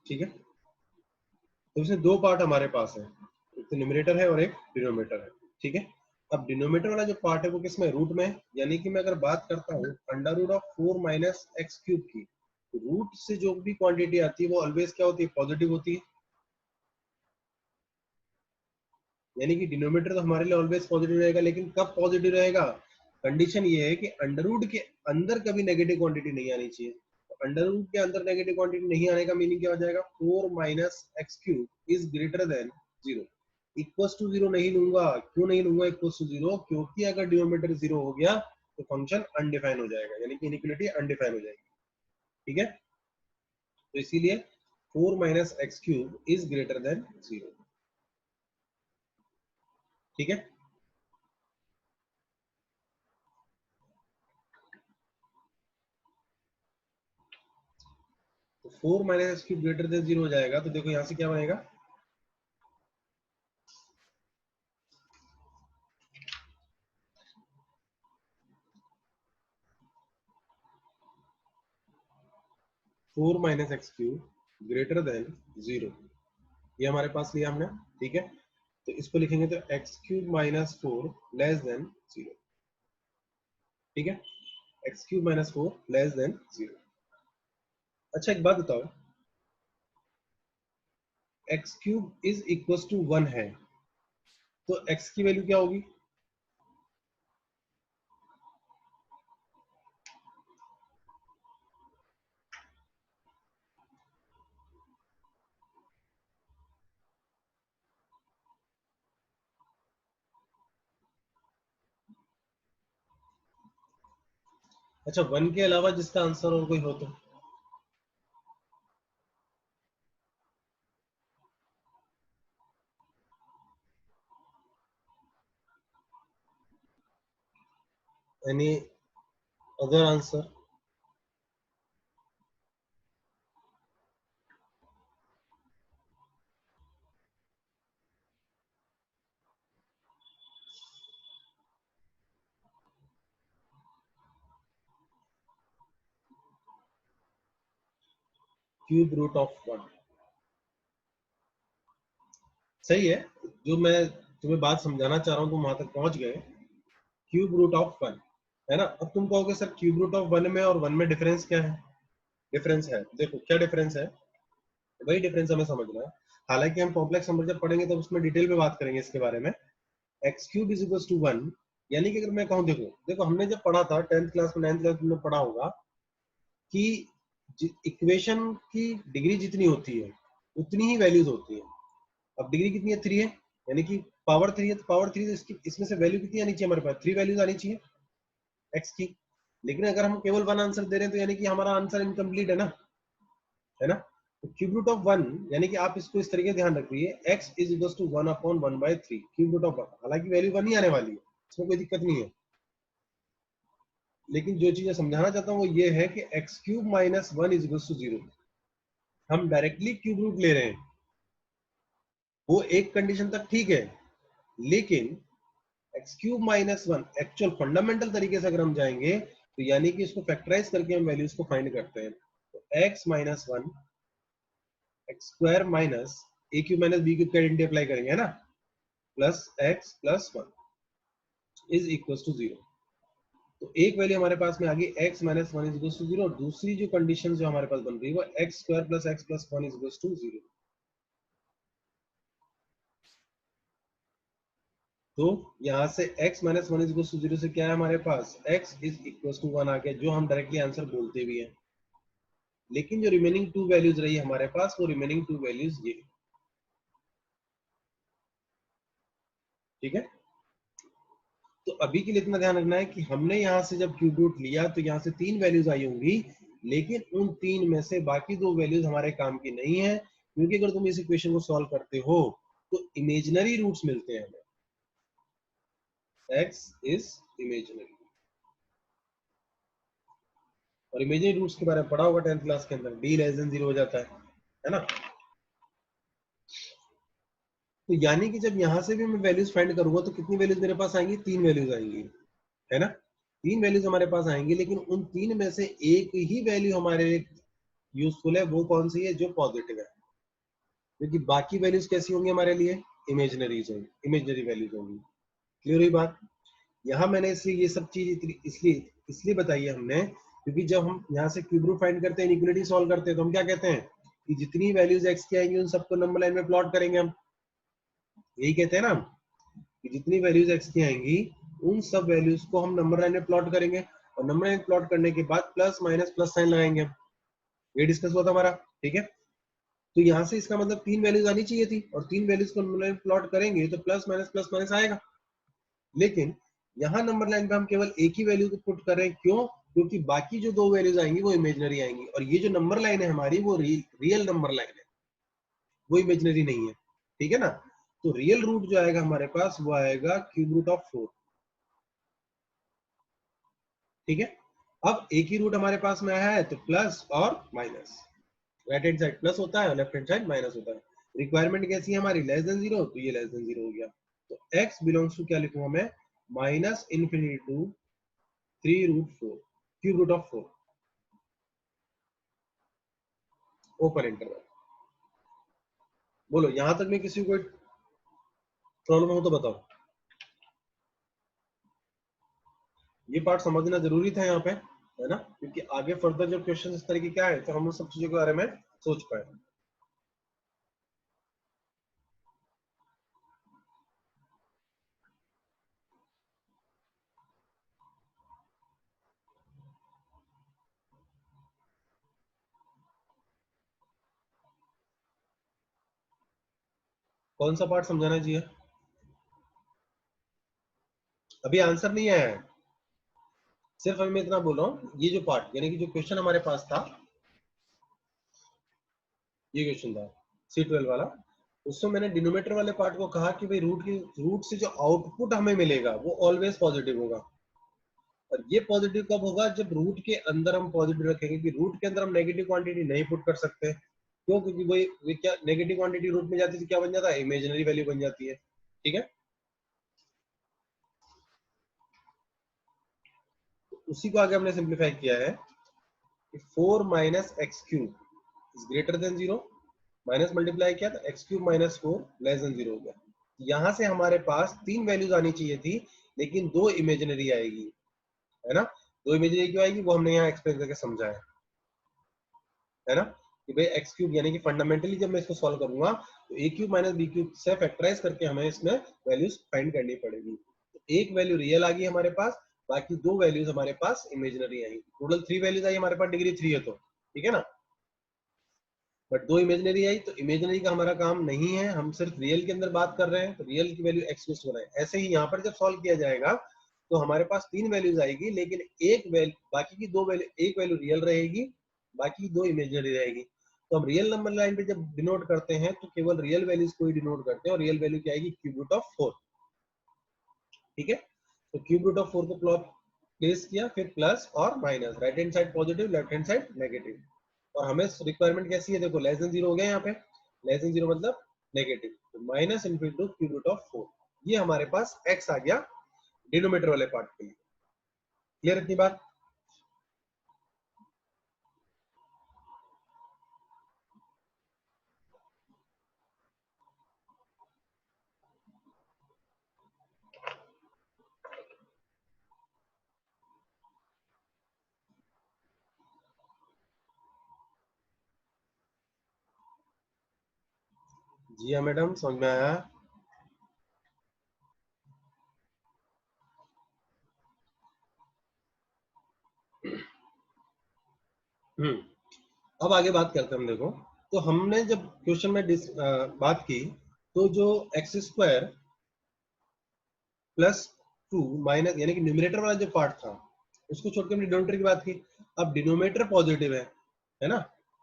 ठीक है, तो इसमें दो पार्ट हमारे पास है, एक तो न्यूमरेटर है और एक डिनोमिनेटर है। ठीक है, अब डिनोमिनेटर वाला जो पार्ट है वो किसमें, रूट में है। यानी कि मैं अगर बात करता हूँ under root of 4 minus x cube की, रूट से जो भी क्वांटिटी आती है वो ऑलवेज क्या होती है, पॉजिटिव होती है। यानी कि डिनोमिनेटर तो हमारे लिए ऑलवेज पॉजिटिव रहेगा, लेकिन कब पॉजिटिव रहेगा, कंडीशन ये है कि अंडर रूट के अंदर कभी नेगेटिव क्वांटिटी नहीं आनी चाहिए। अंडर रूट के अंदर नेगेटिव क्वांटिटी नहीं आने का मीनिंग क्या हो जाएगा, 4 minus x cube is greater than 0। Equals to 0 नहीं लूंगा, क्यों नहीं लूंगा इक्वल्स टू 0, क्योंकि अगर डिनोमिनेटर 0 हो गया तो फंक्शन अनडिफाइन हो जाएगा, यानी कि इनइक्वालिटी अनडिफाइन हो जाएगी। ठीक है, तो इसीलिए 4 minus x cube is greater than 0। ठीक है, तो 4 minus x cube greater than 0 हो जाएगा, तो देखो यहां से क्या बनेगा, 4 minus x cube greater than 0, ये हमारे पास लिया हमने। ठीक है, तो इसको लिखेंगे तो x cube minus 4 less than 0। ठीक है, x cube minus 4 less than 0। अच्छा एक बात बताओ, x cube is equal to 1 है, तो एक्स की वैल्यू क्या होगी, अच्छा 1 के अलावा जिसका आंसर और कोई हो तो, any other answer, cube root of 1। सही है, जो मैं तुम्हें बात समझाना चाह रहा हूँ तुम वहां तक पहुंच गए, क्यूब रूट ऑफ 1 है ना। अब तुम कहोगे सर क्यूब रूट ऑफ 1 में और 1 में डिफरेंस क्या है, डिफरेंस है, देखो क्या डिफरेंस है, वही डिफरेंस हमें समझना है। हालांकि हम कॉम्प्लेक्स नंबर जब पढ़ेंगे तो उसमें डिटेल में बात करेंगे इसके बारे में। X cube is equal to 1, यानी कि अगर मैं कहूँ, देखो देखो हमने जब पढ़ा था 10th क्लास में, 9th क्लास में पढ़ा होगा कि इक्वेशन की डिग्री जितनी होती है उतनी ही वैल्यूज होती है। अब डिग्री कितनी है, 3 है, यानी कि पावर 3 है, तो पावर 3 इसकी इसमें से वैल्यू कितनी आनी चाहिए हमारे पास, 3 वैल्यूज आनी चाहिए एक्स की। लेकिन अगर हम केवल 1 आंसर दे रहे हैं तो यानी कि हमारा आंसर इनकम्प्लीट है ना। तो क्यूब रूट ऑफ 1 यानी कि आप इसको इस तरीके ध्यान रखिए, x is equal to 1 upon 1/3 cube root of 1, हालांकि वैल्यू 1 ही आने वाली है, इसमें कोई दिक्कत नहीं है। लेकिन जो चीज समझाना चाहता हूँ वो ये है कि x cube minus 1 is equal to 0, हम डायरेक्टली क्यूब रूट ले रहे हैं, वो एक कंडीशन तक ठीक है। लेकिन x cube minus 1 actual fundamental तरीके से अगर हम जाएंगे तो यानी कि इसको फैक्टराइज करके हम वैल्यूज को फाइंड करते हैं, तो x minus 1 x square minus a cube minus b cube का आइडेंटिटी अप्लाई करेंगे, है ना, plus x plus 1 is equal to 0। तो एक वैल्यू हमारे पास में आ गई x minus 1 is equal to 0, और दूसरी जो कंडीशन जो हमारे पास बन रही है वो x square plus x plus 1 is equal to 0। तो यहाँ से x minus 1 is equal to 0 से क्या है हमारे पास, x इज इक्वल टू 1 आ गया, जो हम डायरेक्टली आंसर बोलते भी हैं। लेकिन जो रिमेनिंग टू वैल्यूज रही है हमारे पास, वो रिमेनिंग टू वैल्यूज ये, ठीक है। तो अभी के लिए इतना ध्यान रखना है कि हमने यहाँ से जब क्यूब रूट लिया तो यहाँ से 3 वैल्यूज आई होंगी, लेकिन उन 3 में से बाकी 2 वैल्यूज हमारे काम की नहीं है, क्योंकि अगर तुम इस इक्वेशन को सॉल्व करते हो तो इमेजिनरी रूट्स मिलते हैं हमें, x इज इमेजिनरी, और इमेजिनरी रूट्स के बारे में पढ़ा होगा 10th क्लास के अंदर, d लेस देन 0 हो जाता है ना। तो यानी कि जब यहां से भी मैं वैल्यूज फाइंड करूंगा तो कितनी वैल्यूज मेरे पास आएंगी, 3 वैल्यूज आएंगी, है ना। 3 वैल्यूज हमारे पास आएंगी, लेकिन उन 3 में से एक ही वैल्यू हमारे यूजफुल है, वो कौन सी है, जो पॉजिटिव है। क्योंकि बाकी वैल्यूज कैसी होंगी हमारे लिए, इमेजिनरीज होंगी, इमेजिनरी वैल्यूज होंगी। क्लियर हुई बात? यहाँ मैंने इसलिए ये सब चीज इसलिए इसलिए बताई है हमने, क्योंकि जब हम यहाँ से क्यूब रूट फाइंड करते हैं, इनइक्वालिटी सॉल्व करते हैं, तो हम क्या कहते हैं कि जितनी वैल्यूज एक्स की आएंगी उन सबको नंबर लाइन में प्लॉट करेंगे हम। यही कहते हैं ना हम, कि जितनी वैल्यूज एक्स की आएंगी उन सब वैल्यूज को हम नंबर लाइन में प्लॉट करेंगे, और नंबर लाइन प्लॉट करने के बाद प्लस माइनस प्लस साइन लगाएंगे हम। ये डिस्कस हुआ था हमारा, ठीक है? तो यहाँ से इसका मतलब तीन वैल्यूज आनी चाहिए थी, और तीन वैल्यूज को नंबर लाइन प्लॉट करेंगे तो प्लस माइनस आएगा। लेकिन यहाँ नंबर लाइन पे हम केवल एक ही वैल्यू को पुट कर रहे हैं, क्यों? क्योंकि बाकी जो दो वैल्यूज आएंगी वो इमेजिनरी आएंगी, और ये जो नंबर लाइन है हमारी वो रियल नंबर लाइन है, वो इमेजिनरी नहीं है। ठीक है ना? तो रियल रूट जो आएगा हमारे पास वो आएगा क्यूब रूट ऑफ 4। ठीक है? अब एक ही रूट हमारे पास में आया है तो प्लस और minus, right hand side plus होता है और लेफ्ट हैंड साइड माइनस होता है। रिक्वायरमेंट कैसी है हमारी, लेस देन जीरो, तो ये लेस देन जीरो हो गया। तो x बिलोंग्स टू क्या लिखूंगा मैं, minus infinity to 3√4 cube root of 4 open interval. बोलो यहां तक में किसी को प्रॉब्लम हो तो बताओ। ये पार्ट समझना जरूरी था यहाँ पे, है ना? क्योंकि आगे फर्दर जब क्वेश्चन इस तरीके क्या है तो हम उन सब चीजों के बारे में सोच पाए। कौन सा पार्ट समझाना चाहिए? अभी आंसर नहीं आया है, सिर्फ अभी मैं इतना बोल रहा हूँ, ये जो पार्ट यानी कि जो क्वेश्चन हमारे पास था, ये क्वेश्चन था C12 वाला, उसमें मैंने डिनोमिनेटर वाले पार्ट को कहा कि भाई रूट से जो आउटपुट हमें मिलेगा वो ऑलवेज पॉजिटिव होगा। और ये पॉजिटिव कब होगा, जब रूट के अंदर हम पॉजिटिव रखेंगे, कि रूट के अंदर हम नेगेटिव क्वांटिटी नहीं पुट कर सकते। क्यों? क्योंकि वही क्या, नेगेटिव क्वांटिटी रूट में जाती है तो क्या बन जाता है, इमेजिनरी वैल्यू बन जाती है। ठीक है? तो उसी को आगे हमने सिंप्लीफाई किया है कि 4 minus x cube is greater than zero, minus multiply किया तो x cube minus 4 less than zero हो गया। यहां से हमारे पास तीन वैल्यूज आनी चाहिए थी, लेकिन दो इमेजिनरी आएगी, है ना? दो इमेजिनरी क्यों आएगी वो हमने यहाँ एक्सप्लेन करके समझाया है ना, कि भाई एक्स क्यूब यानी कि फंडामेंटली जब मैं इसको सॉल्व करूंगा तो ए क्यूब माइनस बी क्यूब से फैक्टराइज करके हमें इसमें वैल्यूज फाइंड करनी पड़ेगी। तो एक वैल्यू रियल आ गई हमारे पास, बाकी दो वैल्यूज हमारे पास इमेजिनरी आई, टोटल थ्री वैल्यूज आई हमारे पास, डिग्री थ्री है तो ठीक है ना। बट दो इमेजिनरी आई, तो इमेजिनरी का हमारा काम नहीं है, हम सिर्फ रियल के अंदर बात कर रहे हैं, तो रियल की वैल्यू एक्स लिस्ट बनाए। ऐसे ही यहाँ पर जब सॉल्व किया जाएगा तो हमारे पास तीन वैल्यूज आएगी, लेकिन एक वैल्यू बाकी की दो वैल्यू, एक वैल्यू रियल रहेगी, बाकी दो इमेजिनरी रहेगी। तो हम रियल नंबर लाइन पे जब डिनोट करते हैं तो केवल रियल वैल्यूज को ही डिनोट करते हैं, और रियल वैल्यू क्या आएगी, क्यूब रूट ऑफ 4। ठीक है? तो क्यूब रूट ऑफ 4 को प्लॉट प्लेस किया, फिर प्लस और minus, right hand side positive, left hand side negative. और हमें रिक्वायरमेंट कैसी है, देखो लेस देन जीरो हो गया यहाँ पे, लेस देन जीरो मतलब नेगेटिव, तो minus into cube root of 4, ये हमारे पास x आ गया डिनोमिनेटर वाले पार्ट के लिए। क्लियर इतनी बात? जी हाँ मैडम, समझ में आया। अब आगे बात करते हैं हम, देखो तो हमने जब क्वेश्चन में बात की, तो जो x square plus two minus यानी कि न्यूमरेटर वाला जो पार्ट था उसको छोड़ के हमने डिनोमिनेटर की बात की। अब डिनोमिनेटर पॉजिटिव है ना,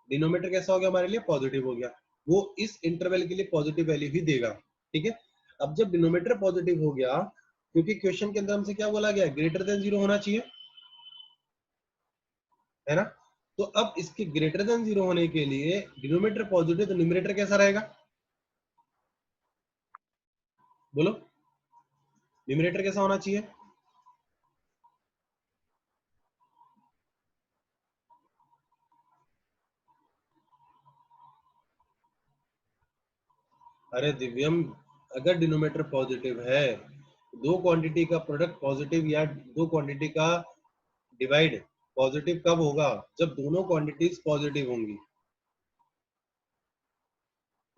डिनोमिनेटर कैसा हो गया हमारे लिए, पॉजिटिव हो गया, वो इस इंटरवल के लिए पॉजिटिव वैल्यू ही देगा। ठीक है? अब जब डिनोमिनेटर पॉजिटिव हो गया, क्योंकि क्वेश्चन के अंदर हमसे क्या बोला गया, ग्रेटर देन जीरो होना चाहिए, है ना? तो अब इसके ग्रेटर देन जीरो होने के लिए डिनोमिनेटर पॉजिटिव, तो न्यूमरेटर कैसा रहेगा, बोलो न्यूमरेटर कैसा होना चाहिए? अरे दिव्यम, अगर डिनोमिनेटर पॉजिटिव है, दो क्वांटिटी का प्रोडक्ट पॉजिटिव या दो क्वांटिटी का डिवाइड पॉजिटिव कब होगा? जब दोनों क्वांटिटीज पॉजिटिव होंगी।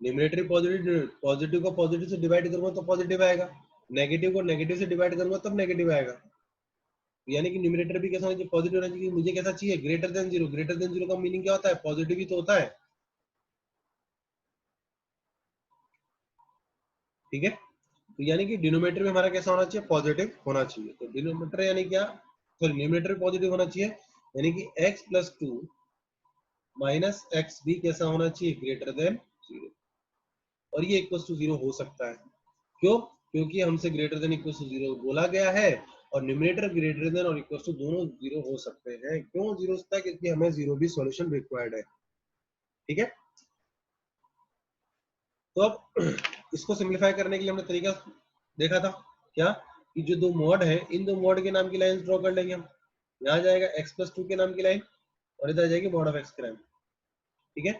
न्यूमरेटर पॉजिटिव, पॉजिटिव को पॉजिटिव से डिवाइड करूंगा तो पॉजिटिव आएगा, नेगेटिव को नेगेटिव से डिवाइड करूंगा तब नेगेटिव आएगा। यानी कि न्यूमरेटर भी कैसा होना चाहिए? पॉजिटिव होना चाहिए। मुझे कैसा चाहिए? Greater than zero. Greater than zero का मीनिंग क्या होता है? पॉजिटिव ही तो होता है, ठीक है। तो यानी कि डिनोमिनेटर में हमारा कैसा होना चाहिए? पॉजिटिव होना चाहिए। तो डिनोमिनेटर यानी क्या? सॉरी, न्यूमरेटर पॉजिटिव होना चाहिए, यानी कि x plus two minus x भी कैसा होना चाहिए? Greater than zero. और ये इक्वल टू जीरो हो सकता है, क्यों? क्योंकि हमसे greater than equal to zero बोला गया है, और न्यूमरेटर ग्रेटर देन और इक्वल टू दोनों जीरो हो सकते हैं। क्यों जीरो होता है? क्योंकि हमें जीरो भी सॉल्यूशन रिक्वायर्ड है, ठीक है। तो अब इसको सिंप्लीफाई करने के लिए हमने तरीका देखा था, क्या? कि जो दो मॉड है, इन दो मॉड के नाम की लाइन ड्रॉ कर लेंगे हम। यहाँ जाएगा x प्लस टू के नाम की लाइन, और इधर जाएगी मॉड ऑफ x के नाम, ठीक है।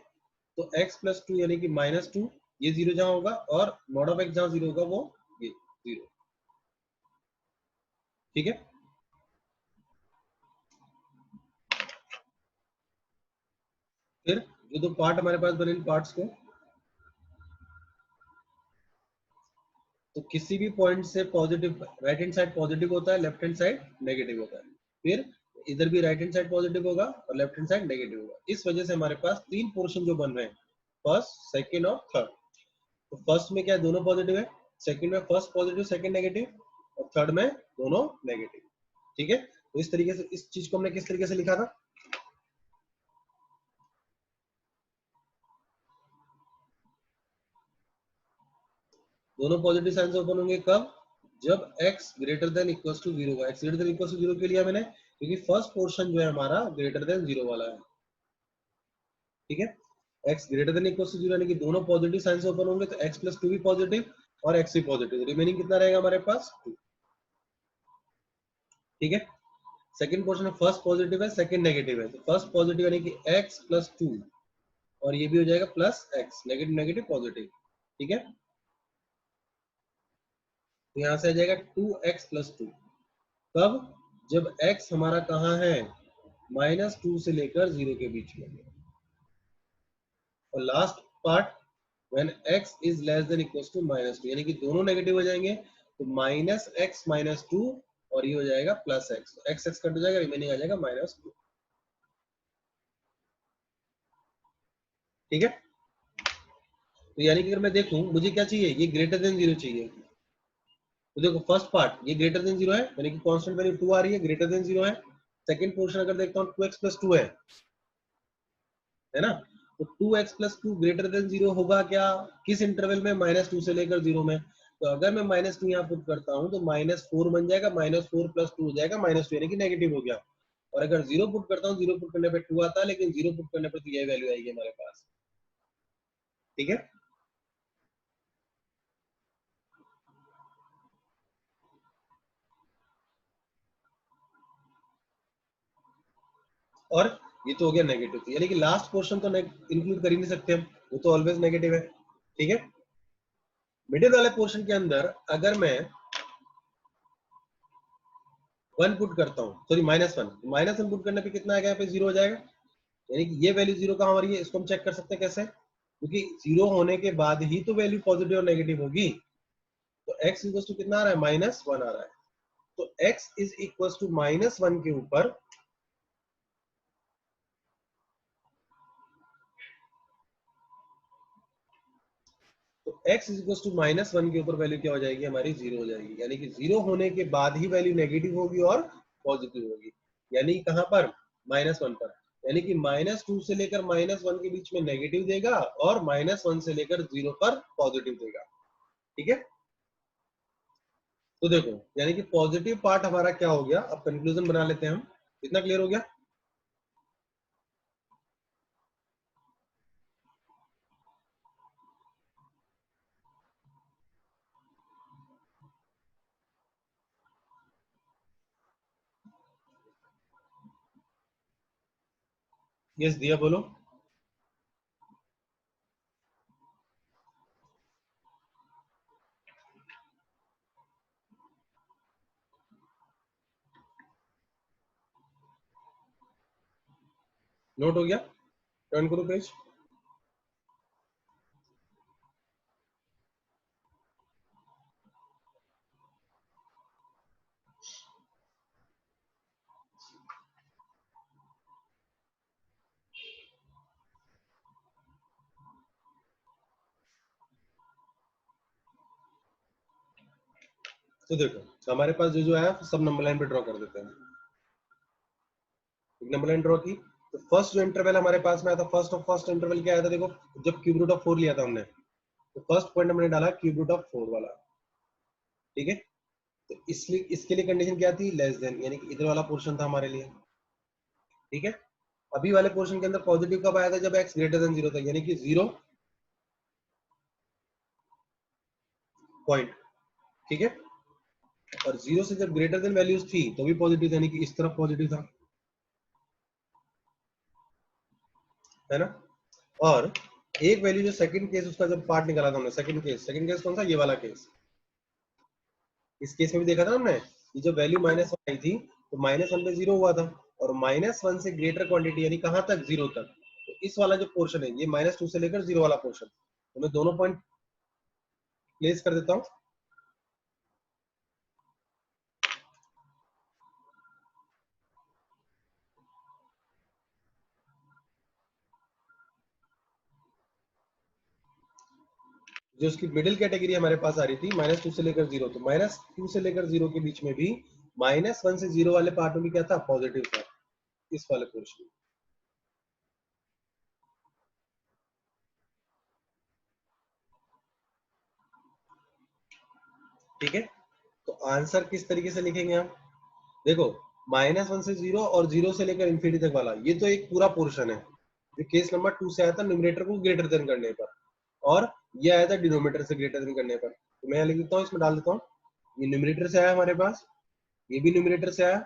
तो x प्लस टू यानी कि माइनस टू, ये जीरो जहां होगा, और मॉड ऑफ x जहां जीरो होगा वो ये जीरो, ठीक है। फिर जो दो पार्ट हमारे पास बने, इन पार्ट्स को, तो किसी भी पॉइंट से positive, right hand side positive होता है, लेफ्ट हैंड साइड नेगेटिव होता है। फिर इधर भी राइट हैंड साइड पॉजिटिव होगा और लेफ्ट हैंड साइड नेगेटिव होगा। इस वजह से हमारे पास तीन पोर्शन जो बन रहे हैं, फर्स्ट, सेकेंड और थर्ड। तो फर्स्ट में क्या है? दोनों पॉजिटिव है। सेकंड में फर्स्ट पॉजिटिव सेकंड नेगेटिव, और थर्ड में दोनों नेगेटिव, ठीक है। तो इस तरीके से इस चीज को हमने किस तरीके से लिखा था? दोनों पॉजिटिव साइन से ओपन होंगे कब? जब x greater than equal to zero होगा। x greater than equal to zero के लिए मैंने, क्योंकि फर्स्ट पोर्शन जो है हमारा ग्रेटर देन जीरो वाला है, ठीक है। x greater than equal to zero यानी कि दोनों पॉजिटिव साइन से ओपन होंगे, तो x प्लस टू भी पॉजिटिव और x भी पॉजिटिव, रिमेनिंग कितना रहेगा हमारे पास? टू, ठीक है। सेकंड पोर्शन में फर्स्ट पॉजिटिव है, सेकंड नेगेटिव है, तो फर्स्ट पॉजिटिव यानी कि x प्लस टू, और ये भी हो जाएगा plus x, negative negative positive, ठीक है। तो यहाँ से आ जाएगा टू एक्स प्लस टू, कब? जब x हमारा कहाँ है? माइनस टू से लेकर जीरो के बीच में। और last part, when x is less than equal to minus two, यानी कि दोनों नेगेटिव हो जाएंगे, तो माइनस एक्स माइनस टू, और ये हो जाएगा plus x, x x cut हो जाएगा, रिमेनिंग आ जाएगा माइनस टू, ठीक है। तो यानी कि अगर मैं देखूं, मुझे क्या चाहिए? ये ग्रेटर देन जीरो चाहिए। तो देखो फर्स्ट पार्ट ये ग्रेटर देन जीरो है, यानी कि कांस्टेंट वैल्यू टू आ रही है, ग्रेटर देन जीरो है। सेकंड पोर्शन अगर देखता हूँ, टू एक्स प्लस टू है ना। तो two x plus two greater than zero होगा क्या? किस इंटरवल में? माइनस टू से लेकर जीरो में। तो अगर मैं माइनस टू यहाँ पुट करता हूँ, तो माइनस फोर बन जाएगा, माइनस फोर प्लस टू हो जाएगा माइनस टू, यानी कि नेगेटिव हो गया। और अगर जीरो पुट करता हूँ, जीरो पुट करने पे टू आता है, लेकिन जीरो पुट करने पर तो यही वैल्यू आएगी हमारे पास, ठीक है। और ये तो हो गया नेगेटिव, यानी कि लास्ट पोर्शन तो इंक्लूड कर ही नहीं सकते हम, वो तो ऑलवेज नेगेटिव है, ठीक है। मिडिल वाले पोर्शन के अंदर अगर मैं वन पुट करता हूँ, sorry minus one, minus one put करने पे कितना आएगा? यहाँ पे जीरो हो जाएगा, यानी कि ये वैल्यू जीरो कहाँ हो रही है? इसको हम चेक कर सकते हैं कैसे? क्योंकि जीरो होने के बाद ही तो वैल्यू पॉजिटिव और नेगेटिव होगी। तो x इक्वल टू कितना आ रहा है? माइनस वन आ रहा है। तो x is equal to minus one के ऊपर, तो x is equal to minus one के ऊपर वैल्यू क्या हो जाएगी? हमारी जीरो हो जाएगी। यानी कि जीरो होने के बाद ही वैल्यू नेगेटिव होगी और पॉजिटिव होगी, यानी कहां पर? माइनस वन पर। यानी कि माइनस टू से लेकर माइनस वन के बीच में नेगेटिव देगा, और माइनस वन से लेकर जीरो पर पॉजिटिव देगा, ठीक है। तो देखो, यानी कि पॉजिटिव पार्ट हमारा क्या हो गया? अब कंक्लूजन बना लेते हैं हम, इतना क्लियर हो गया? यस दिया, बोलो। नोट हो गया? टर्न करो पेज। तो देखो हमारे पास जो जो आया सब नंबर लाइन पे ड्रॉ कर देते हैं। एक नंबर लाइन ड्रॉ की, तो फर्स्ट जो इंटरवल हमारे पास में आया था, फर्स्ट इंटरवल क्या आया था देखो, जब क्यूब रूट ऑफ 4 लिया था हमने, तो फर्स्ट पॉइंट हमने डाला क्यूब रूट ऑफ 4 वाला। ठीक है, तो इसलिए इसके लिए कंडीशन क्या थी, लेस देन, यानी कि इधर वाला पोर्शन था हमारे लिए। ठीक है, अभी वाले पोर्शन के अंदर पॉजिटिव कब आया था, जब x ग्रेटर देन 0 था, यानी कि 0 पॉइंट। ठीक है, और 0 से जब ग्रेटर देन वैल्यूज थी तो भी पॉजिटिव था, यानी कि इस तरफ पॉजिटिव था, है ना। और एक वैल्यू जो सेकंड केस उसका जब पार्ट निकाला था हमने, सेकंड केस कौन सा, ये वाला केस। इस केस में भी देखा था हमने कि जब वैल्यू -1 आई थी तो -1 पे 0 हुआ था, और -1 से ग्रेटर क्वांटिटी यानी कहां तक, 0 तक। तो इस वाला जो पोर्शन है ये -2 से लेकर 0 वाला पोर्शन, तो मैं दोनों पॉइंट प्लेस कर देता हूँ। जो उसकी मिडिल कैटेगरी हमारे पास आ रही थी -2 से लेकर 0, तो -2 से लेकर 0 के बीच में भी -1 से 0 वाले पार्ट में भी क्या था, पॉजिटिव था, इस वाले पोर्शन। ठीक है, तो आंसर किस तरीके से लिखेंगे हम, देखो -1 से 0 और 0 से लेकर इंफिनिटी तक वाला, ये तो एक पूरा पोर्शन है जो केस नंबर 2 से आया था, न्यूमरेटर को ग्रेटर देन करने पर, और ये आया था डिनोमिनेटर से ग्रेटर देन करने पर। तो मैं लिख देता हूँ, इसमें डाल देता हूँ, ये न्यूमरेटर से आया हमारे पास, ये भी न्यूमरेटर से आया,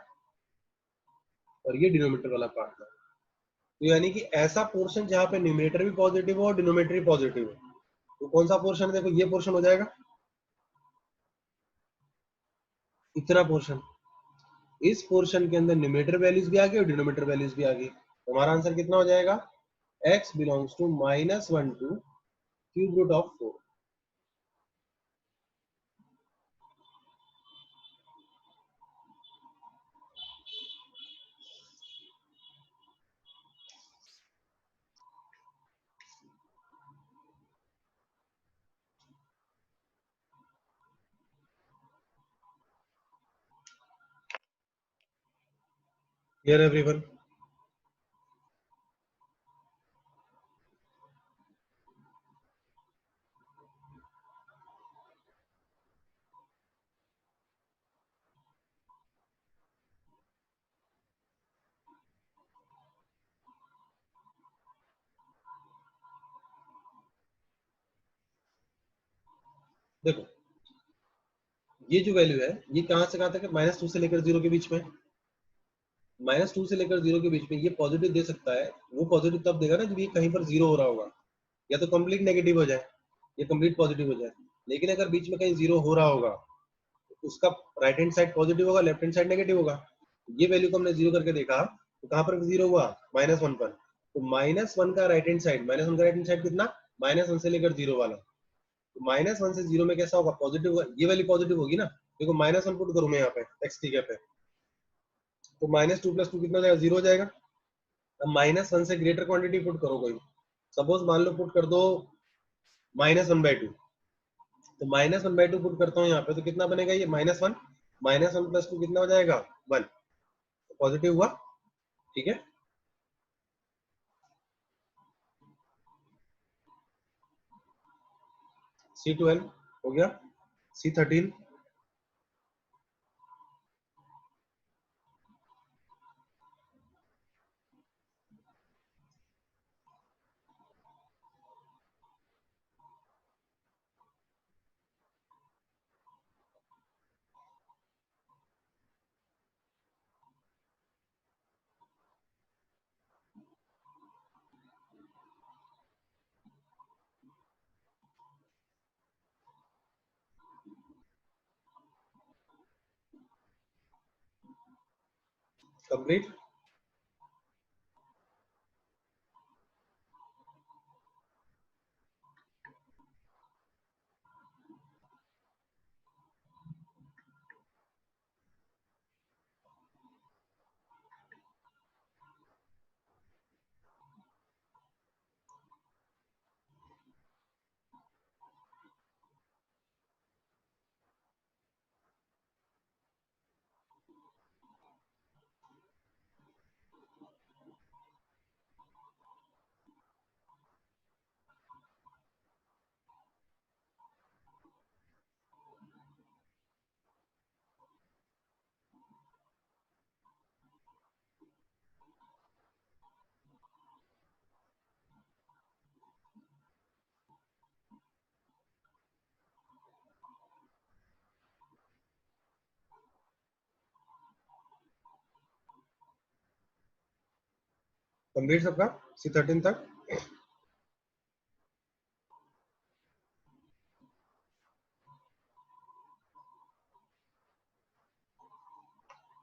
और ये डिनोमिनेटर वाला पार्ट था। तो यानी कि ऐसा पोर्शन जहां पे न्यूमरेटर भी पॉजिटिव हो और डिनोमिनेटर भी पॉजिटिव हो, तो कौन सा पोर्शन है, देखो ये पोर्शन हो जाएगा, इतना पोर्शन। इस पोर्शन के अंदर न्यूमरेटर वैल्यूज भी आ गई और डिनोमिनेटर वैल्यूज भी आ गई, तो हमारा आंसर कितना हो जाएगा, x belongs to -1 to cube root of 4। Clear everyone? देखो ये जो वैल्यू है ये कहां से कहां तक है, -2 से लेकर 0 के बीच में, -2 से लेकर 0 के बीच में ये पॉजिटिव दे सकता है। वो पॉजिटिव तब देगा ना जब ये कहीं पर 0 हो रहा होगा, या तो कंप्लीट नेगेटिव हो जाए या कंप्लीट पॉजिटिव हो जाए। लेकिन अगर बीच में कहीं 0 हो रहा होगा तो उसका राइट हैंड साइड पॉजिटिव होगा, लेफ्ट हैंड साइड नेगेटिव होगा। ये वैल्यू को हमने 0 करके देखा, तो कहां पर 0 हुआ, -1 पर। तो -1 का राइट हैंड साइड, -1 का राइट हैंड साइड कितना, -1 से लेकर 0 वाला, तो -1 से 0 में कैसा होगा, पॉजिटिव होगा, ये वाली पॉजिटिव होगी ना। देखो -1 पुट करूं मैं यहाँ पे एक्स की जगह पे, तो -2 + 2 कितना हो जाएगा, 0 हो जाएगा। अब -1 से ग्रेटर क्वांटिटी पुट करो कोई, सपोज मान लो पुट कर दो -1/2, तो -1/2 पुट करता हूँ यहाँ पे, तो कितना बनेगा ये, -1, -1 + 2 कितना हो जाएगा, 1, पॉजिटिव हुआ। ठीक है, C12 हो गया, C13, कंप्लीट। कंप्लीट सबका C13 तक?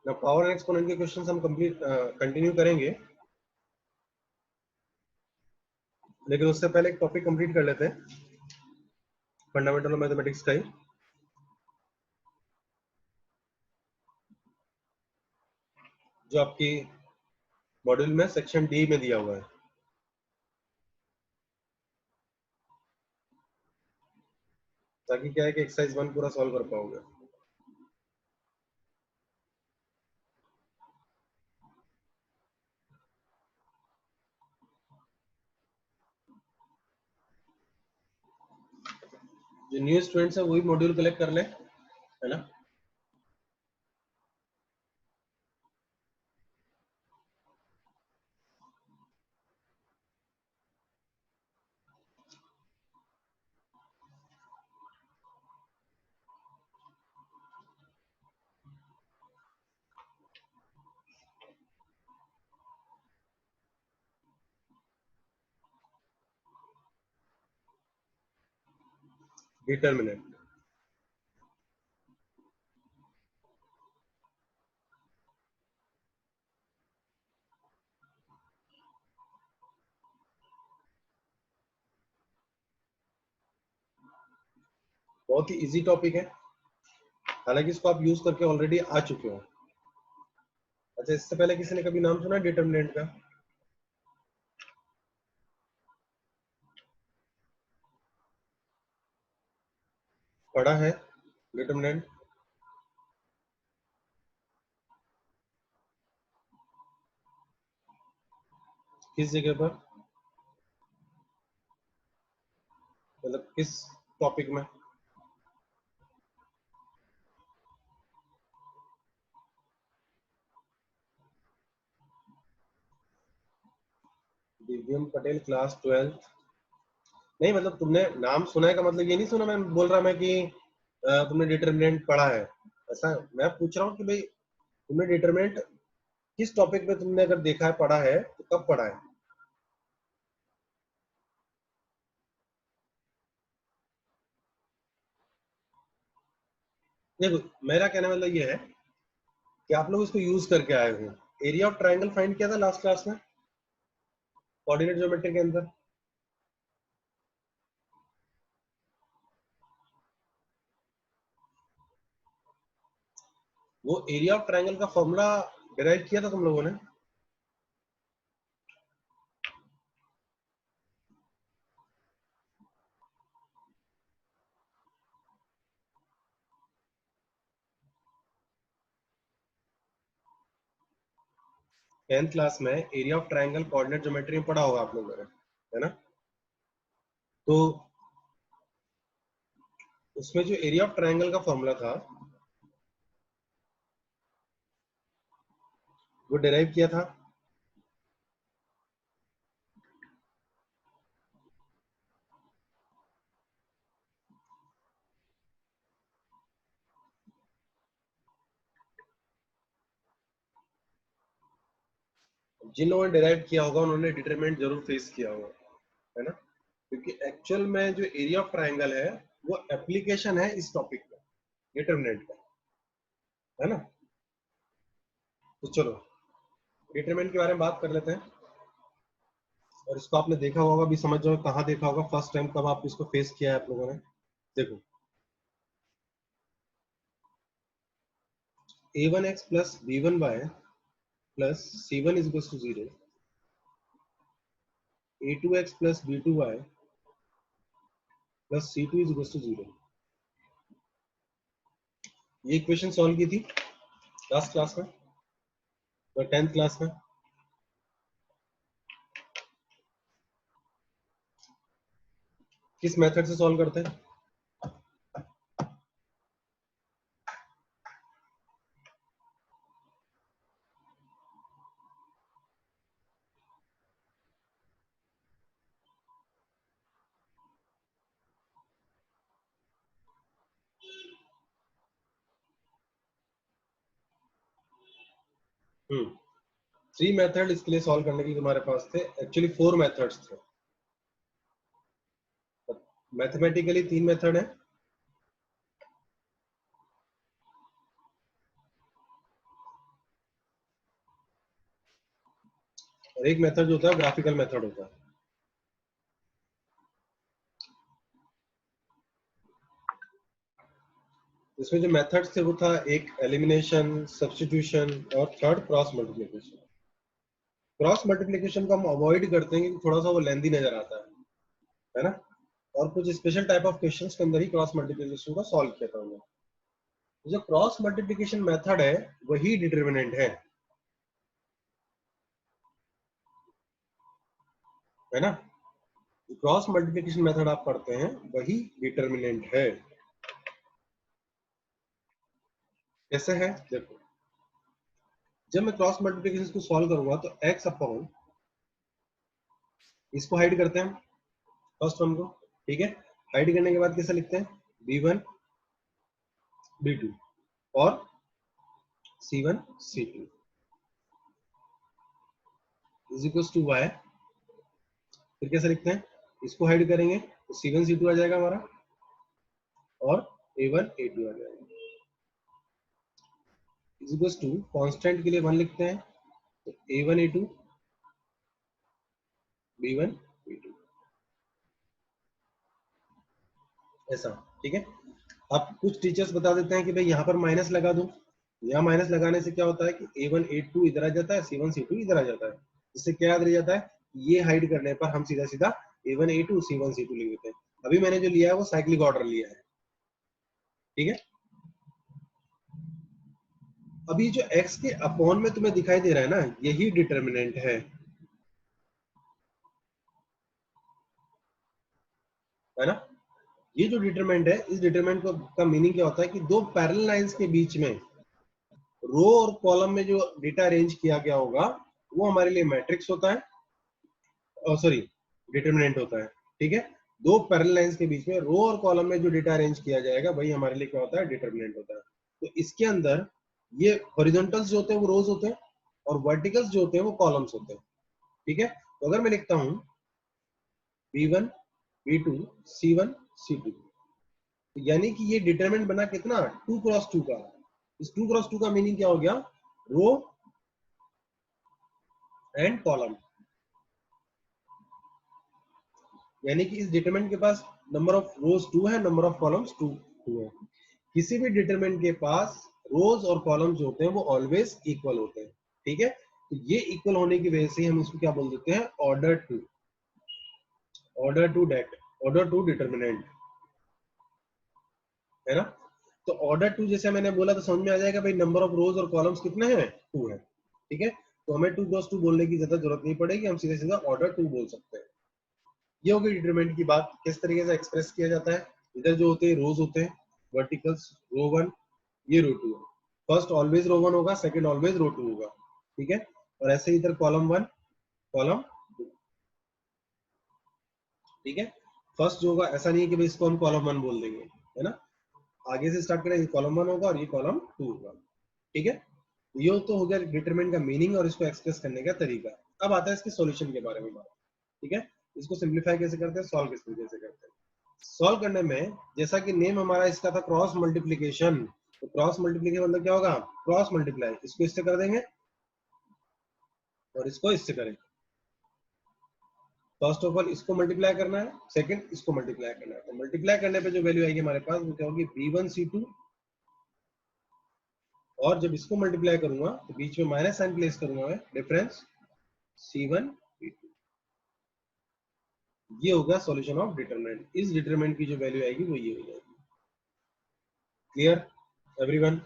ना पावर एंड एक्सपोनेंट के क्वेश्चंस हम कंप्लीट कंटिन्यू करेंगे, लेकिन उससे पहले एक टॉपिक कंप्लीट कर लेते हैं फंडामेंटल मैथमेटिक्स का ही, जो आपकी मॉड्यूल में सेक्शन डी में दिया हुआ है। ताकि क्या है कि एक्सरसाइज 1 पूरा सॉल्व कर पाओगे। जो न्यू स्टूडेंट्स है वही मॉड्यूल कलेक्ट कर ले, है ना। डिटर्मिनेंट, बहुत ही इजी टॉपिक है, हालांकि इसको आप यूज करके ऑलरेडी आ चुके हो। अच्छा, इससे पहले किसी ने कभी नाम सुना डिटर्मिनेंट का? पढ़ा है डिटर्मिनेंट? किस जगह पर, मतलब किस टॉपिक में? दिव्यम पटेल क्लास 12? नहीं, मतलब तुमने नाम सुना है का मतलब ये नहीं सुना, मैं बोल रहा मैं कि तुमने डिटर्मिनेंट पढ़ा है, ऐसा मैं पूछ रहा हूँ कि भाई तुमने डिटर्मिनेंट किस टॉपिक में तुमने अगर देखा है, पढ़ा है, तो कब पढ़ा है? देखो, मेरा कहने वाला ये है कि आप लोग इसको यूज करके आए हो। एरिया ऑफ ट्राइंगल फाइंड किया था लास्ट क्लास में कोऑर्डिनेट ज्योमेट्री के अंदर। वो एरिया ऑफ ट्राइंगल का फॉर्मूला डिराइव किया था तुम लोगों ने? 10th क्लास में area of triangle coordinate geometry में पढ़ा होगा आप लोगों ने, है ना। तो उसमें जो एरिया ऑफ ट्राइंगल का फॉर्मूला था वो डिराइव किया था। जिन लोगों ने डिराइव किया होगा उन्होंने डिटरमिनेंट जरूर फेस किया होगा, है ना। क्योंकि एक्चुअल में जो एरिया ऑफ ट्राइंगल है वो एप्लीकेशन है इस टॉपिक का, डिटरमिनेंट का, है ना। तो चलो डिटरमिनेंट के बारे में बात कर लेते हैं। और इसको आपने देखा होगा, भी समझ जाओ कहाँ देखा होगा फर्स्ट टाइम, कब आप इसको फेस किया है आप लोगों ने। देखो, a1x plus b1y plus c1 is equal to 0, a2x plus b2y plus c2 is equal to 0, ये इक्वेशन सॉल्व की थी लास्ट क्लास में, तो 10th क्लास में। किस मेथड से सॉल्व करते हैं? हम्म 3 मेथड इसके लिए सॉल्व करने के लिए तुम्हारे पास थे, एक्चुअली 4 मेथड्स थे। मैथमेटिकली 3 मेथड है, और एक मेथड जो होता है ग्राफिकल मेथड होता है। इसमें जो मेथड्स थे वो था एक एलिमिनेशन, सब्स्टिट्यूशन और third cross multiplication. Cross multiplication को हम अवॉइड करते हैं क्योंकि थोड़ा सा वो लेंदी नजर आता है ना, और कुछ स्पेशल टाइप ऑफ क्वेश्चंस के अंदर ही क्रॉस मल्टीप्लिकेशन को सॉल्व किया था हमने। जो क्रॉस मल्टीप्लिकेशन मेथड है वही डिटर्मिनेंट है ना। क्रॉस मल्टीप्लिकेशन मेथड आप पढ़ते हैं वही डिटर्मिनेंट है। कैसे है देखो, जब मैं क्रॉस मल्टीप्लिकेशन को सॉल्व करूंगा तो x अपॉन, इसको हाइड करते हैं फर्स्ट वन को, ठीक है। हाइड करने के बाद कैसे लिखते हैं, b1 b2 और c1 c2 is equal to y। फिर कैसे लिखते हैं, इसको हाइड करेंगे तो c1 c2 आ जाएगा हमारा, और a1 a2 आ जाएगा। इज इक्वल टू कांस्टेंट के लिए 1 लिखते हैं तो a1 a2 b1 b2, ऐसा, ठीक है। अब कुछ टीचर्स बता देते हैं कि भाई यहाँ पर माइनस लगा दूं, यहाँ माइनस लगाने से क्या होता है कि a1 a2 इधर आ जाता है, c1 c2 इधर आ जाता है। इससे क्या याद रह जाता है, ये हाइड करने पर हम सीधा सीधा a1 a2 c1 c2 लिख देते हैं। अभी मैंने जो लिया है वो साइक्लिक ऑर्डर लिया है, ठीक है। अभी जो x के अपॉन में तुम्हें दिखाई दे रहा है ना, यही डिटर्मिनेंट है ना। ये जो डिटरमिनेंट है, इस डिटरमिनेंट का मीनिंग क्या होता है कि दो पैरेलल लाइंस के बीच में रो और कॉलम में जो डेटा अरेंज किया गया होगा वो हमारे लिए मैट्रिक्स होता है, सॉरी डिटरमिनेंट होता है, ठीक है। दो पैरेलल लाइंस के बीच में रो और कॉलम में जो डेटा अरेंज किया जाएगा वही हमारे लिए क्या होता है, डिटरमिनेंट होता है। तो इसके अंदर ये हॉरिजॉन्टल्स जो होते हैं वो रोज होते हैं, और वर्टिकल्स जो होते हैं वो कॉलम्स होते हैं, ठीक है। तो अगर मैं लिखता हूं b1 b2 c1 c2, यानी कि ये डिटरमिनेंट बना कितना, 2x2 का। इस 2x2 का मीनिंग क्या हो गया, रो एंड कॉलम। यानी कि इस डिटरमिनेंट के पास नंबर ऑफ रोज 2 है, नंबर ऑफ कॉलम्स 2 है। किसी भी डिटरमिनेंट के पास रोज और कॉलम्स जो होते हैं वो ऑलवेज इक्वल होते हैं, ठीक है। तो ये इक्वल होने की वजह से हम इसको क्या बोल देते हैं, ऑर्डर टू डिटरमिनेंट, है ना। तो ऑर्डर टू जैसे मैंने बोला तो समझ में आ जाएगा भाई, नंबर ऑफ रोज और कॉलम्स कितने हैं, 2 है, ठीक है। तो हमें 2x2 बोलने की ज्यादा जरूरत नहीं पड़ेगी, हम सीधे सीधा ऑर्डर 2 बोल सकते हैं। ये होगी डिटरमिनेंट की बात, किस तरीके से एक्सप्रेस किया जाता है। इधर जो होते हैं रोज होते हैं, वर्टिकल्स रो 1, ये रो 2 है। फर्स्ट ऑलवेज रो 1 होगा, सेकंड ऑलवेज रो 2 होगा, ठीक है। और ऐसे ही इधर कॉलम 1 कॉलम 2, ठीक है। फर्स्ट जो होगा ऐसा नहीं है कि भाई इसको हम कॉलम 1 बोल देंगे, है ना। आगे से स्टार्ट करें, ये कॉलम 1 होगा और ये कॉलम 2 होगा, ठीक है। ये तो हो गया डिटरमिनेंट का मीनिंग और इसको एक्सप्रेस करने का तरीका। अब आता है इसके सॉल्यूशन के बारे में बात, ठीक है। इसको सिंप्लीफाई कैसे करते हैं, सॉल्व कैसे करते हैं। सॉल्व करने में जैसा कि नेम हमारा इसका था क्रॉस मल्टीप्लीकेशन, तो क्रॉस मल्टीप्लीकेशन मतलब क्या होगा, क्रॉस मल्टीप्लाई, इसको इससे कर देंगे और इसको इससे करेंगे। फर्स्ट ऑफ ऑल इसको मल्टीप्लाई करना है, सेकंड इसको मल्टीप्लाई करना है। तो मल्टीप्लाई करने पे जो वैल्यू आएगी हमारे पास वो क्या होगी, b1 c2, और जब इसको मल्टीप्लाई करूंगा तो बीच में माइनस साइन प्लेस करूंगा मैं, डिफरेंस c1 c2। ये होगा सॉल्यूशन ऑफ डिटरमिनेंट। इस डिटरमिनेंट की जो वैल्यू आएगी वो ये हो जाएगी। Clear everyone.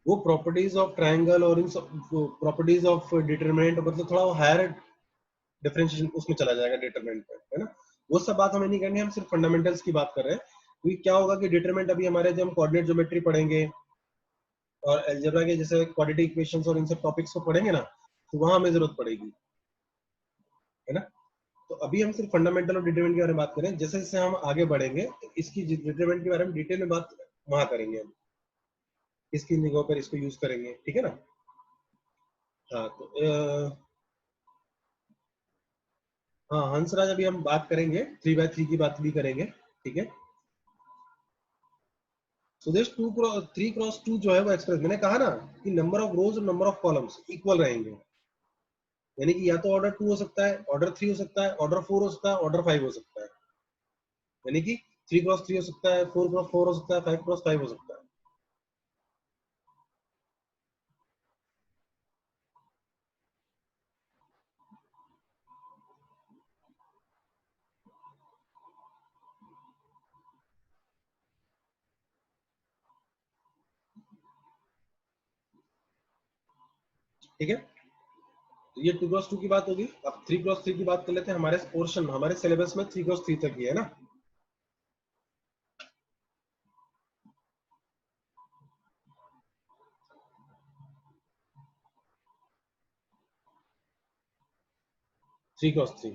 वो प्रॉपर्टीज ऑफ ट्रायंगल और इन प्रॉपर्टीज ऑफ डिटरमिनेंट, मतलब थोड़ा हायर डिफरेंशिएशन उसमें चला जाएगा डिटरमिनेंट पे, है ना। वो सब बात हमें नहीं करनी, हम सिर्फ फंडामेंटल्स की बात कर रहे हैं। क्योंकि क्या होगा कि डिटरमिनेंट अभी हमारे जब हम कोऑर्डिनेट ज्योमेट्री पढ़ेंगे और अलजेब्रा के जैसे क्वाड्रेटिक इक्वेशंस और इन सब टॉपिक्स को पढ़ेंगे ना, तो वहां हमें जरूरत पड़ेगी, है ना। तो अभी हम सिर्फ फंडामेंटल और डिटरमिनेंट के बारे में बात करें, जैसे जैसे हम आगे बढ़ेंगे तो इसकी डिटरमिनेंट के बारे में डिटेल में बात वहां करेंगे हम, इसकी जगह पर इसको यूज करेंगे, ठीक है ना। हाँ तो हाँ हंसराज, अभी हम बात करेंगे 3x3 की बात भी करेंगे, ठीक है। सो दिस 3x2 जो है वो एक्सप्रेस, मैंने कहा ना कि नंबर ऑफ रोज और नंबर ऑफ कॉलम्स इक्वल रहेंगे, यानी कि या तो ऑर्डर 2 हो सकता है, ऑर्डर 3 हो सकता है, ऑर्डर 4 हो सकता है, ऑर्डर 5 हो सकता है। यानी कि 3x3 हो सकता है, 4x4 हो सकता है, 5x5 हो सकता है। ठीक है, तो ये 2x2 की बात होगी। अब 3x3 की बात कर लेते हैं। हमारे पोर्शन, हमारे सिलेबस में 3x3 तक ही है ना। 3x3,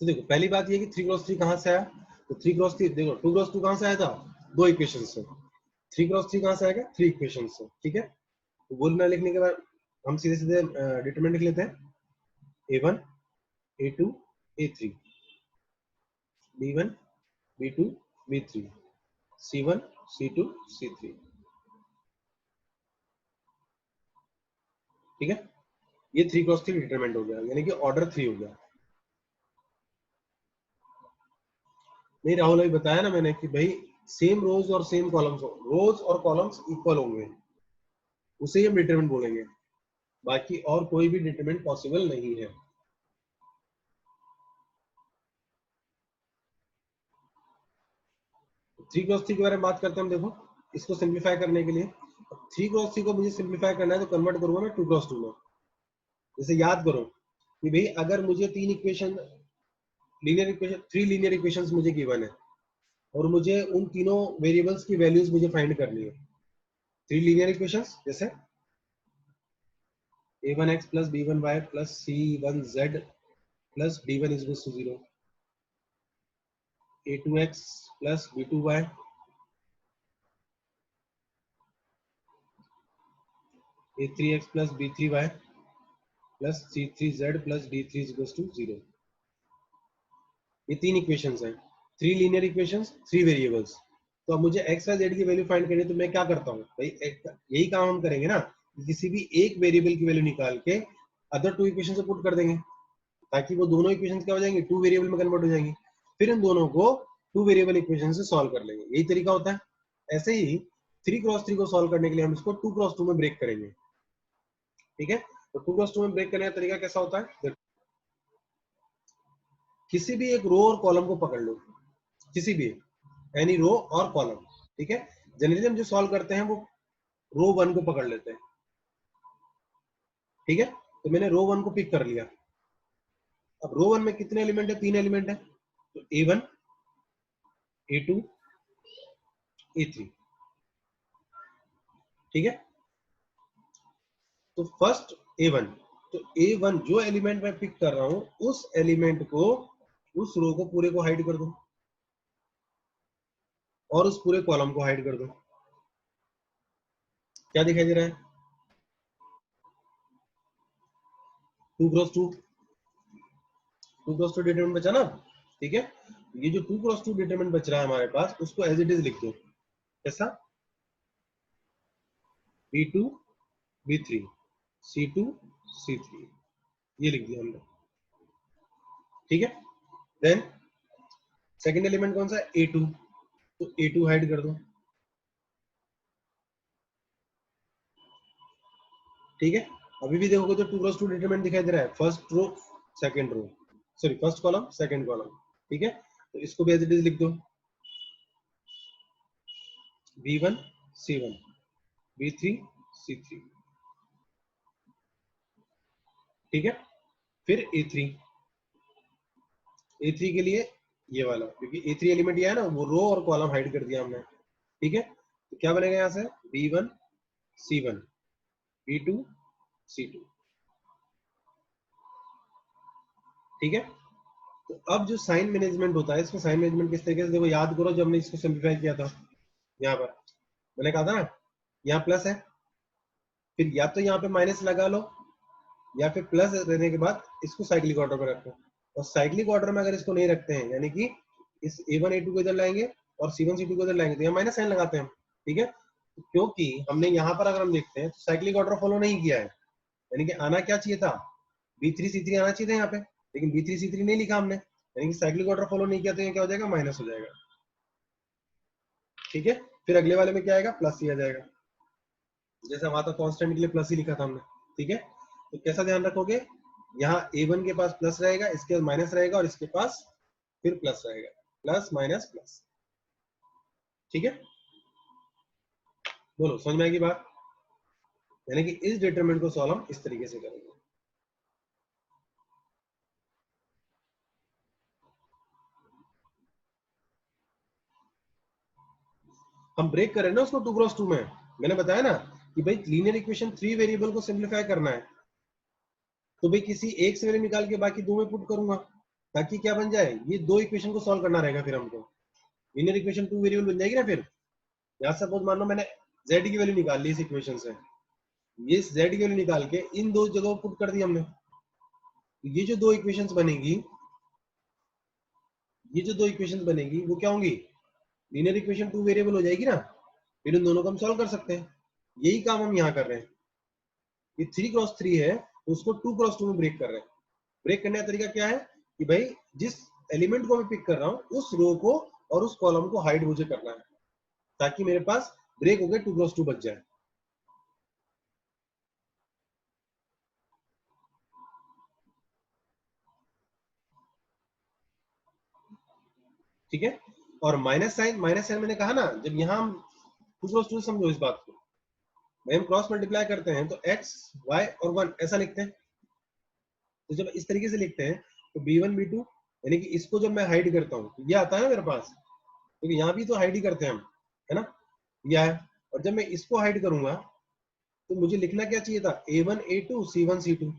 तो देखो पहली बात ये कि 3x3 कहां से आया, तो 3x3 देखो, 2x2 कहां से आया था, दो इक्वेशन से। 3x3 कहां से आएगा, 3 इक्वेशन से, ठीक है। तो बोलना लिखने के बाद हम सीधे सीधे डिटरमिनेंट लिख लेते हैं, a1 a2 a3, b1 b2 b3, c1 c2 c3, ठीक है। ये 3x3 डिटरमिनेंट हो गया, यानी कि ऑर्डर 3 हो गया। नहीं राहुल, अभी बताया ना मैंने कि भाई सेम रोज और सेम कॉलम्स हो, रोज और कॉलम्स इक्वल होंगे, उसे ही हम डिटरमिनेंट बोलेंगे। बाकी और कोई भी डिटरमिनेंट पॉसिबल नहीं है। 3x3 के बारे में बात करते हैं हम। देखो इसको सिंप्लीफाई करने के लिए, 3x3 को मुझे सिंप्लीफाई करना है तो कन्वर्ट करूंगा मैं 2x2 में। जैसे याद करो कि भाई अगर मुझे तीन equation, linear equation, 3 linear equations मुझे गिवन है और मुझे उन तीनों वेरिएबल्स की वैल्यूज मुझे फाइंड करनी है। 3 लीनियर इक्वेशंस जैसे a1x plus b1y plus c1z plus d1 is equals to 0, a2x plus b2y, a3x plus b3y plus c3z plus d3 is equals to 0। ये तीन इक्वेशंस हैं, 3 लीनियर इक्वेशंस, 3 वेरिएबल्स। तो अब मुझे एक्स वाई जेड की value find करनी है, तो मैं क्या करता हूँ भाई, यही काम हम करेंगे ना, किसी भी एक वेरिएबल की वैल्यू निकाल के अदर टू इक्वेशन से पुट कर देंगे, ताकि वो दोनों इक्वेशंस क्या हो जाएंगे, टू वेरिएबल में कन्वर्ट हो जाएंगी। फिर इन दोनों को टू वेरिएबल इक्वेशन से सॉल्व कर लेंगे, यही तरीका होता है। ऐसे ही 3x3 को सॉल्व करने के लिए हम इसको 2x2 में ब्रेक करेंगे, ठीक है। तो 2x2 में ब्रेक करने का तरीका कैसा होता है, किसी भी एक रो और कॉलम को पकड़ लो, किसी भी एनी रो और कॉलम, ठीक है। जनरली हम जो सॉल्व करते हैं वो रो वन को पकड़ लेते हैं, ठीक है। तो मैंने रो वन को पिक कर लिया। अब रो वन में कितने एलिमेंट है, तीन एलिमेंट है, तो a1 a2 a3, ठीक है। तो फर्स्ट a1, तो a1 जो एलिमेंट मैं पिक कर रहा हूं उस एलिमेंट को, उस रो को पूरे को हाइड कर दो और उस पूरे कॉलम को हाइड कर दो। क्या दिखाई दे रहा है, 2x2, 2x2 डिटरमिनेंट बचा ना, ठीक है। ये जो 2x2 डिटरमिनेंट बच रहा है हमारे पास, उसको एज इट इज लिख दो, कैसा, b2 b3 c2 c3, ये लिख दिया हमने, ठीक है। देन सेकंड एलिमेंट कौन सा है, a2, तो a2 हाइड कर दो, ठीक है। अभी भी देखोगे तो 2x2 डिटरमिनेंट दिखाई दे रहा है, first row second row, sorry first column second column, ठीक है। तो इसको भी एज इट इज लिख दो, b1 c1, B3 C3, ठीक है। फिर A3 के लिए ये वाला, क्योंकि A3 एलिमेंट ये है ना, वो रो और कॉलम हाइड कर दिया हमने, ठीक है। तो क्या बनेगा यहाँ से B1 C1 B2 C2, ठीक है। तो अब जो साइन मैनेजमेंट होता है, इसमें साइन मैनेजमेंट किस तरीके से, देखो याद करो जब हमने इसको सिंप्लीफाई किया था, यहाँ पर मैंने कहा था ना यहाँ प्लस है, फिर या तो यहाँ पे माइनस लगा लो, या फिर प्लस रहने के बाद इसको साइक्लिक ऑर्डर में रखो। और साइक्लिक ऑर्डर में अगर इसको नहीं रखते हैं, यानी कि इस A1 A2 को इधर लाएंगे और C1 C2 को इधर लाएंगे, तो यहाँ माइनस साइन लगाते हैं हम, ठीक है। क्योंकि हमने यहाँ पर अगर हम देखते हैं तो साइक्लिक ऑर्डर फॉलो नहीं किया है, यानी कि आना क्या चाहिए था, B3 C3 आना चाहिए था यहाँ पे, लेकिन B3 C3 नहीं लिखा हमने, यानी कि साइक्लिक ऑर्डर फॉलो नहीं किया, तो ये क्या हो जाएगा, माइनस हो जाएगा, ठीक है। फिर अगले वाले में क्या आएगा, प्लस ही आ जाएगा, जैसे वहां तक कांस्टेंट के लिए प्लस ही लिखा था हमने, ठीक है। तो कैसा ध्यान रखोगे, यहाँ A1 के पास प्लस रहेगा, इसके पास माइनस रहेगा, और इसके पास फिर प्लस रहेगा, प्लस माइनस प्लस, ठीक है। बोलो समझ में आएगी बात, यानी कि इस डिटरमिनेंट को सॉल्व हम इस तरीके से करेंगे। हम ब्रेक करें ना उसको 2x2 में, मैंने बताया ना कि भाई लीनियर इक्वेशन 3 वेरिएबल को सिंप्लीफाई करना है, तो भाई किसी एक से वैल्यू निकाल के बाकी दो में पुट करूंगा, ताकि क्या बन जाए, ये दो इक्वेशन को सॉल्व करना रहेगा, फिर हमको लीनियर इक्वेशन 2 वेरिएबल बन जाएगी ना। फिर यहाँ सपोज मान लो मैंने z की वैल्यू निकाल ली इस इक्वेशन से, ये z की वैल्यू निकाल के इन दो जगहों पुट कर दी हमने, ये जो दो इक्वेशंस बनेगी, ये जो दो इक्वेशंस बनेगी वो क्या होंगी, लीनियर इक्वेशन 2 वेरिएबल हो जाएगी ना, फिर इन दोनों को हम सॉल्व कर सकते हैं। यही काम हम यहाँ कर रहे हैं, ये 3x3 है तो उसको 2x2 में ब्रेक कर रहे हैं। ब्रेक करने का तरीका क्या है कि भाई जिस एलिमेंट को मैं पिक कर रहा हूँ उस रो को और उस कॉलम को हाइड मुझे करना है, ताकि मेरे पास ब्रेक हो गए 2x2 बच जाए, ठीक है। और माइनस साइन मैंने कहा ना, जब यहाँ हम 2x2 समझो इस बात को, भाई हम क्रॉस मल्टीप्लाई करते हैं तो x y और 1 ऐसा लिखते हैं, तो जब इस तरीके से लिखते हैं तो B1 B2, यानी कि इसको जब मैं हाइड करता हूँ तो ये आता है ना मेरे पास, क्योंकि यहाँ भी तो हाइड ही करते हैं हम, है ना, यह है। और जब मैं इसको हाइड करूंगा तो मुझे लिखना क्या चाहिए था, A1 A2 C1 C2,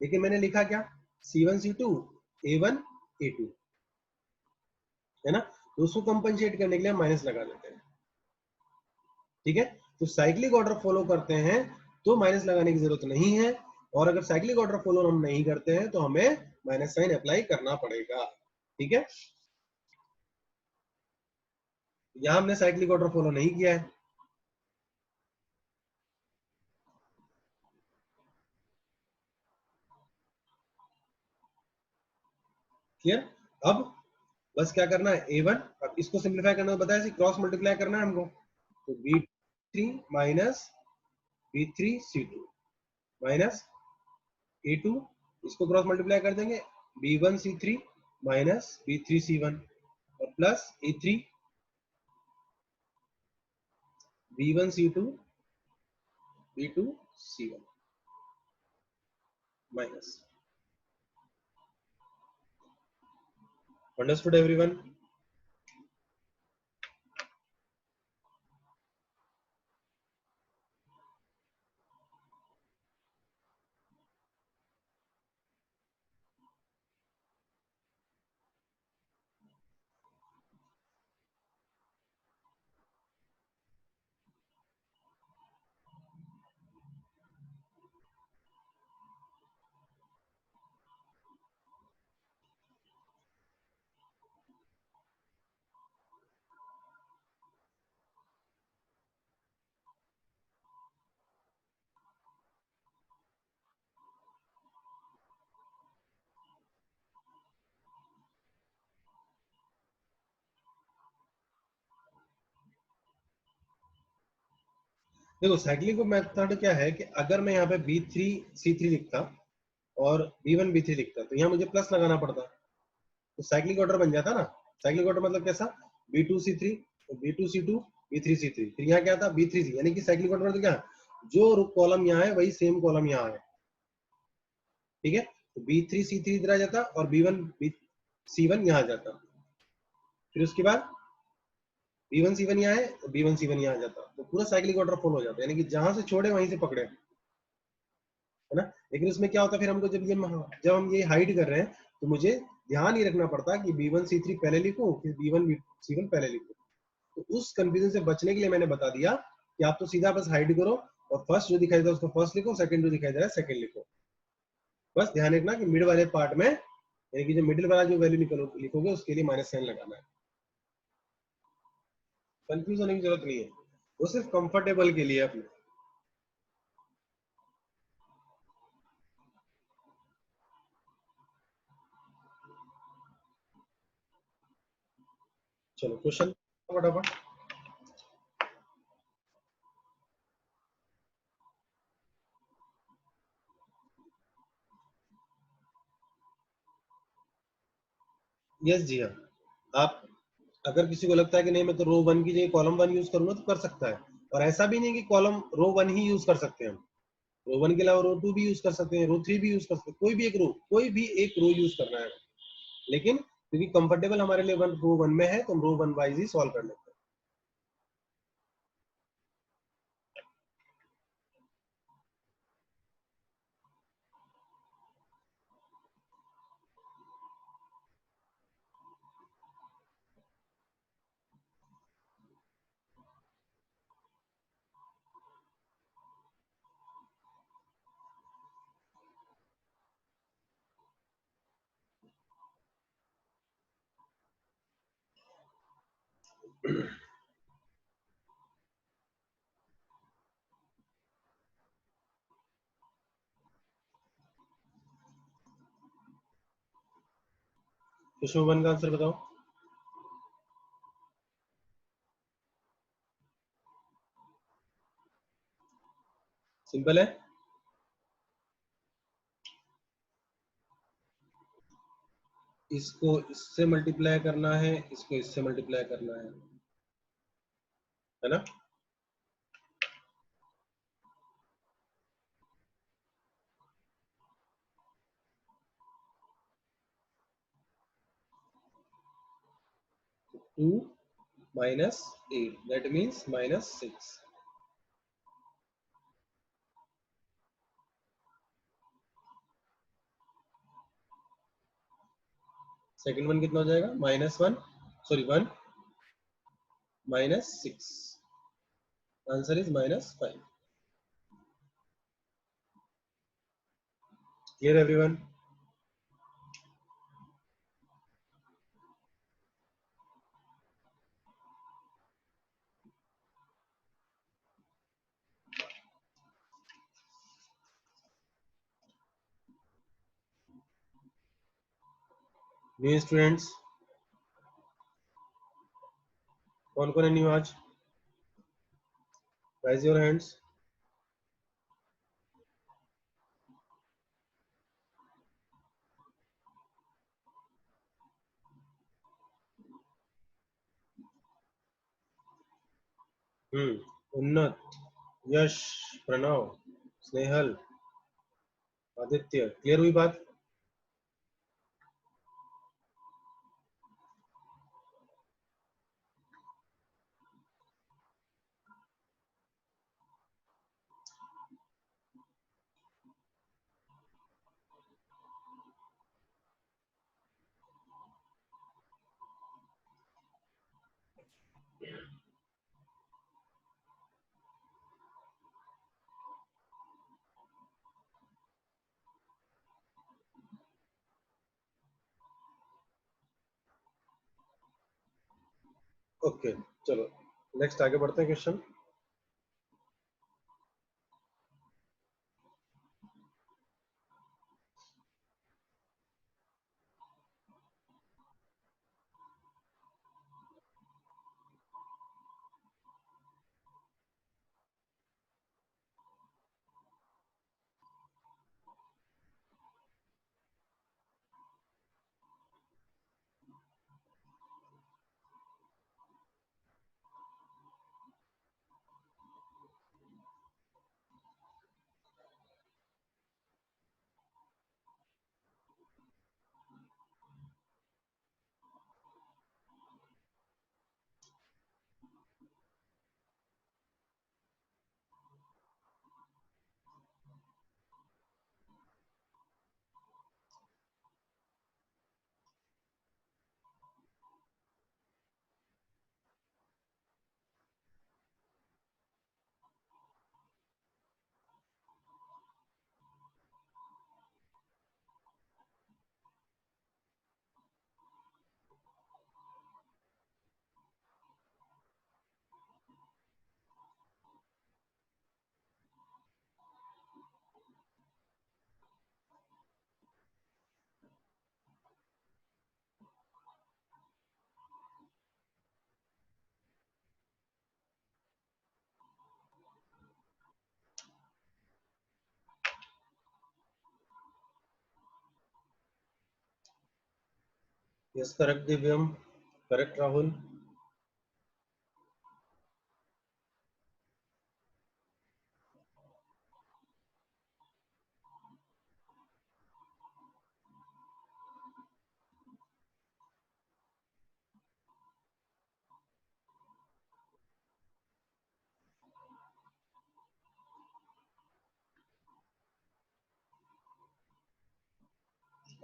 लेकिन मैंने लिखा क्या, C1 C2 A1 A2, है ना। तो उसको कंपनसेट करने के लिए हम माइनस लगा देते हैं, ठीक है। तो साइक्लिक ऑर्डर फॉलो करते हैं तो माइनस लगाने की जरूरत नहीं है, और अगर साइक्लिक ऑर्डर फॉलो हम नहीं करते हैं तो हमें माइनस साइन अप्लाई करना पड़ेगा, ठीक है। यहां हमने साइक्लिक ऑर्डर फॉलो नहीं किया है, क्लियर। अब बस क्या करना है, A1, अब इसको सिंप्लीफाई करना बताया, क्रॉस मल्टीप्लाई करना है हमको, तो B3 minus B3 C2 minus A2, इसको क्रॉस मल्टीप्लाई कर देंगे, B1 C3 minus B3 C1, और plus A3 B1 C2 B2 C1 minus. Understood everyone. देखो साइक्लिंग को मेथड क्या है कि अगर मैं यहाँ पे B3 C3 लिखता और B1 B3 लिखता तो यहाँ मुझे प्लस लगाना पड़ता, तो साइक्लिक ऑर्डर बन जाता ना। साइक्लिक ऑर्डर मतलब कैसा, B2 C3 B2 C2 B3C3, फिर यहाँ क्या था B3C, यानी कि साइक्लिक ऑर्डर मतलब क्या, जो कॉलम यहाँ है वही सेम कॉलम यहाँ है, ठीक है। तो B3C3 इधर आ जाता और B1C1 यहाँ आ जाता, फिर उसके बाद B1C1 यहाँ है तो B1C1 यहाँ आ जाता, तो पूरा साइक्लिक ऑर्डर फॉलो हो जाता है, यानी कि जहां से छोड़े वहीं से पकड़े, है ना। लेकिन उसमें क्या होता है, फिर हमको जब हम ये हाइड कर रहे हैं तो मुझे ध्यान ही रखना पड़ता कि B1C3 पहले लिखूं फिर B1C1 पहले लिखूं। तो उस कंफ्यूजन से बचने के लिए मैंने बता दिया कि आप तो सीधा बस हाइड करो और फर्स्ट जो दिखाई दे उसको फर्स्ट लिखो, सेकंड जो दिखाई दे रहा है सेकंड लिखो। बस ध्यान रखना कि मिड वाले पार्ट में, यानी कि जो मिडिल वाला जो वैल्यू लिखोगे उसके लिए माइनस साइन लगाना है। कंफ्यूज होने की जरूरत नहीं है, वो सिर्फ कंफर्टेबल के लिए अपने। चलो क्वेश्चन फटाफट। यस जी हाँ, आप अगर किसी को लगता है कि नहीं मैं तो रो वन की जगह कॉलम वन यूज करूंगा तो कर सकता है, और ऐसा भी नहीं कि कॉलम रो वन ही यूज कर सकते हैं हम, रो वन के अलावा रो टू भी यूज कर सकते हैं, रो थ्री भी यूज कर सकते हैं, कोई भी एक रो यूज करना है, लेकिन क्योंकि कंफर्टेबल हमारे लिए रो वन में है तो हम रो वन वाइज ही सॉल्व कर लेते हैं। क्वेश्चन वन का आंसर बताओ। सिंपल है, इसको इससे मल्टीप्लाई करना है, इसको इससे मल्टीप्लाई करना है ना। 2 minus 8, that means minus 6। Second one कितना हो जाएगा, -1, sorry 1 -6, answer is -5। Clear everyone. New students, कौन कौन है न्यू आज, राइज योर हैंड्स। उन्नत, यश, प्रणव, स्नेहल, आदित्य, क्लियर हुई बात। ओके चलो नेक्स्ट आगे बढ़ते हैं question. Yes, correct Divyam. Correct Rahul.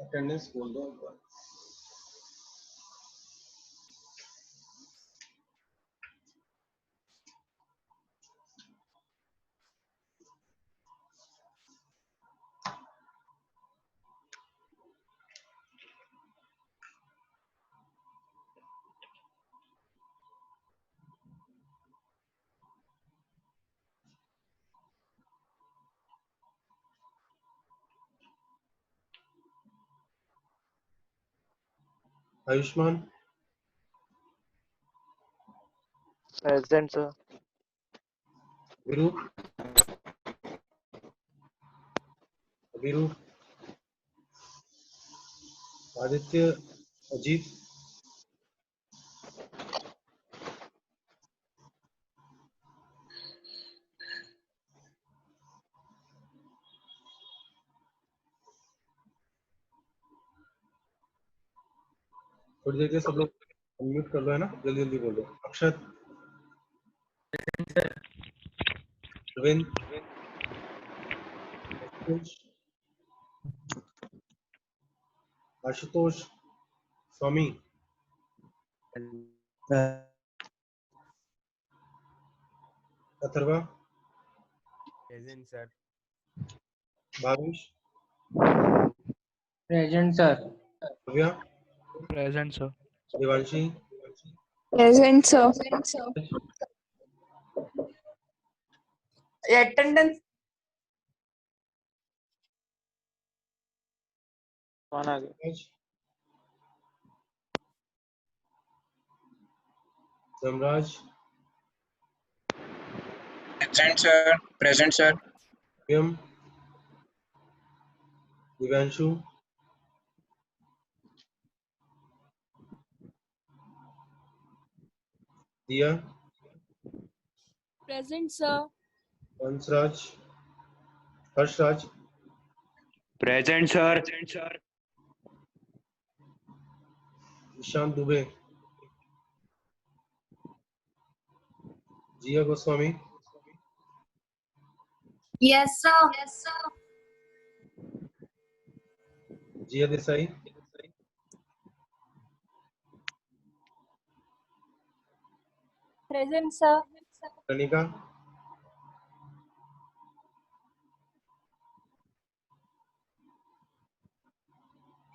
Attendance बोल दो एक बार. आयुष्मान. Present, sir. विरूप. अभिरूप. आदित्य. अजीत. थोड़ी देर के सब लोग अनम्यूट कर लो है ना, जल्दी जल्दी बोलो. अक्षत. अरविंद. आशुतोष. आशुतोष. स्वामी. Atharva. Present, sir. Bhavesh. Present, sir. Bhavya. Present, sir. Devanshi. Present, sir. Attendance. कौन आ गया? Dharmaraj. Present, sir. Present, sir. प्रियम. दिव्यांशु. दिया. Present, sir. Hansraj. Harshraj. Present, sir. Ishan Dubey. जिया गोस्वामी. Yes, sir. जिया Desai. Present, sir. Kanika.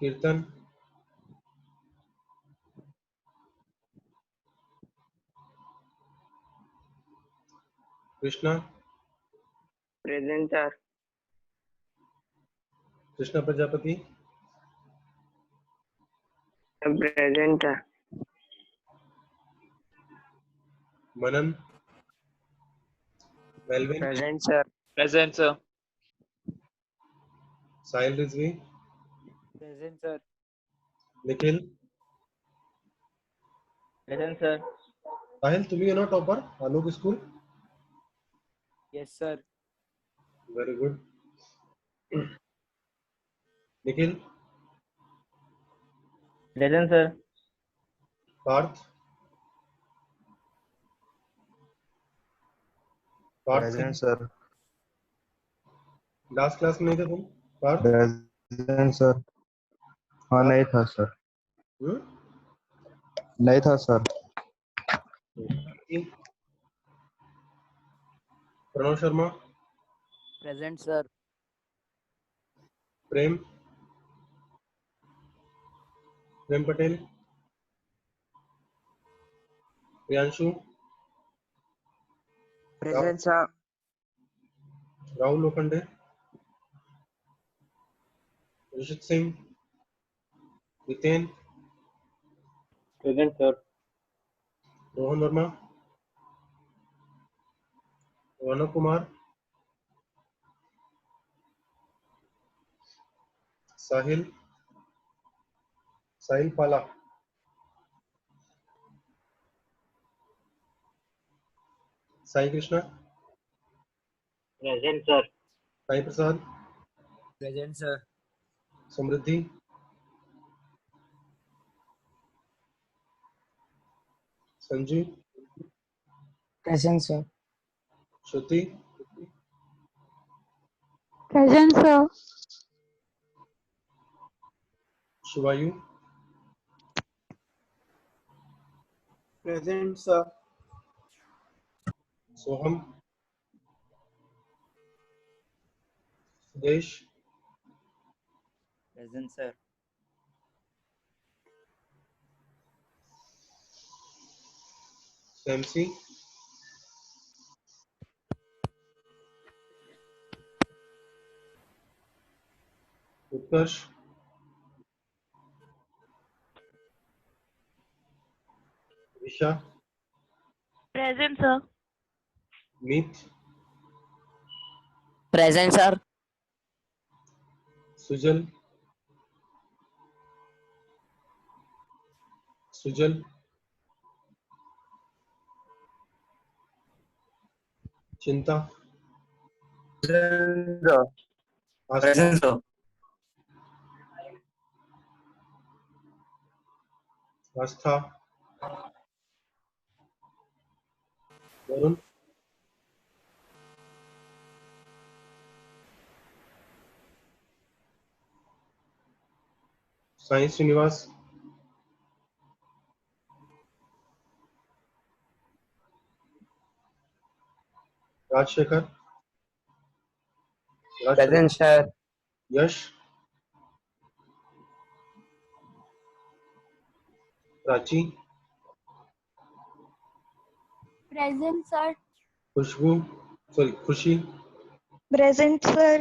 Kirtan. Krishna. Present, sir. Krishna Prajapati. Present, sir. Manan. Melvin. Present, sir. Present, sir. Sahil Rizvi. Present, sir. Nikhil. Present, sir. Sahil तुम्ही ना topper Alok school. Yes, sir. Very good. Nikhil. Present, sir. Parth. Parth Present, sir. Last class में नहीं थे तुम? Partha. Present, sir. हाँ नहीं था sir. हम्म? नहीं था sir. Pranav Sharma. Present, sir. Prem. Prem Patel. Priyanshu. Present, sir. Rahul Lokhande. Rishit Singh. Niten. Present, sir. Rohan Verma. Rohan Kumar. Sahil. Sahil Pala. Sai Krishna, present sir. Sai Prasad, present sir. Samriddhi, Sanju, present sir. Shruti, Present, sir. Shubhayu, present sir. Soham, Sudesh, present sir. Samsi, Utkarsh, Visha, Present, sir. Meet, present sir. Sujal, Sujal, Chinta, Aastha, present sir. Aastha, Varun, Sai Srinivas, Rajshekhar, present sir. Yash, Prachi, Present, sir. Khushboo, sorry Khushi, Present, sir.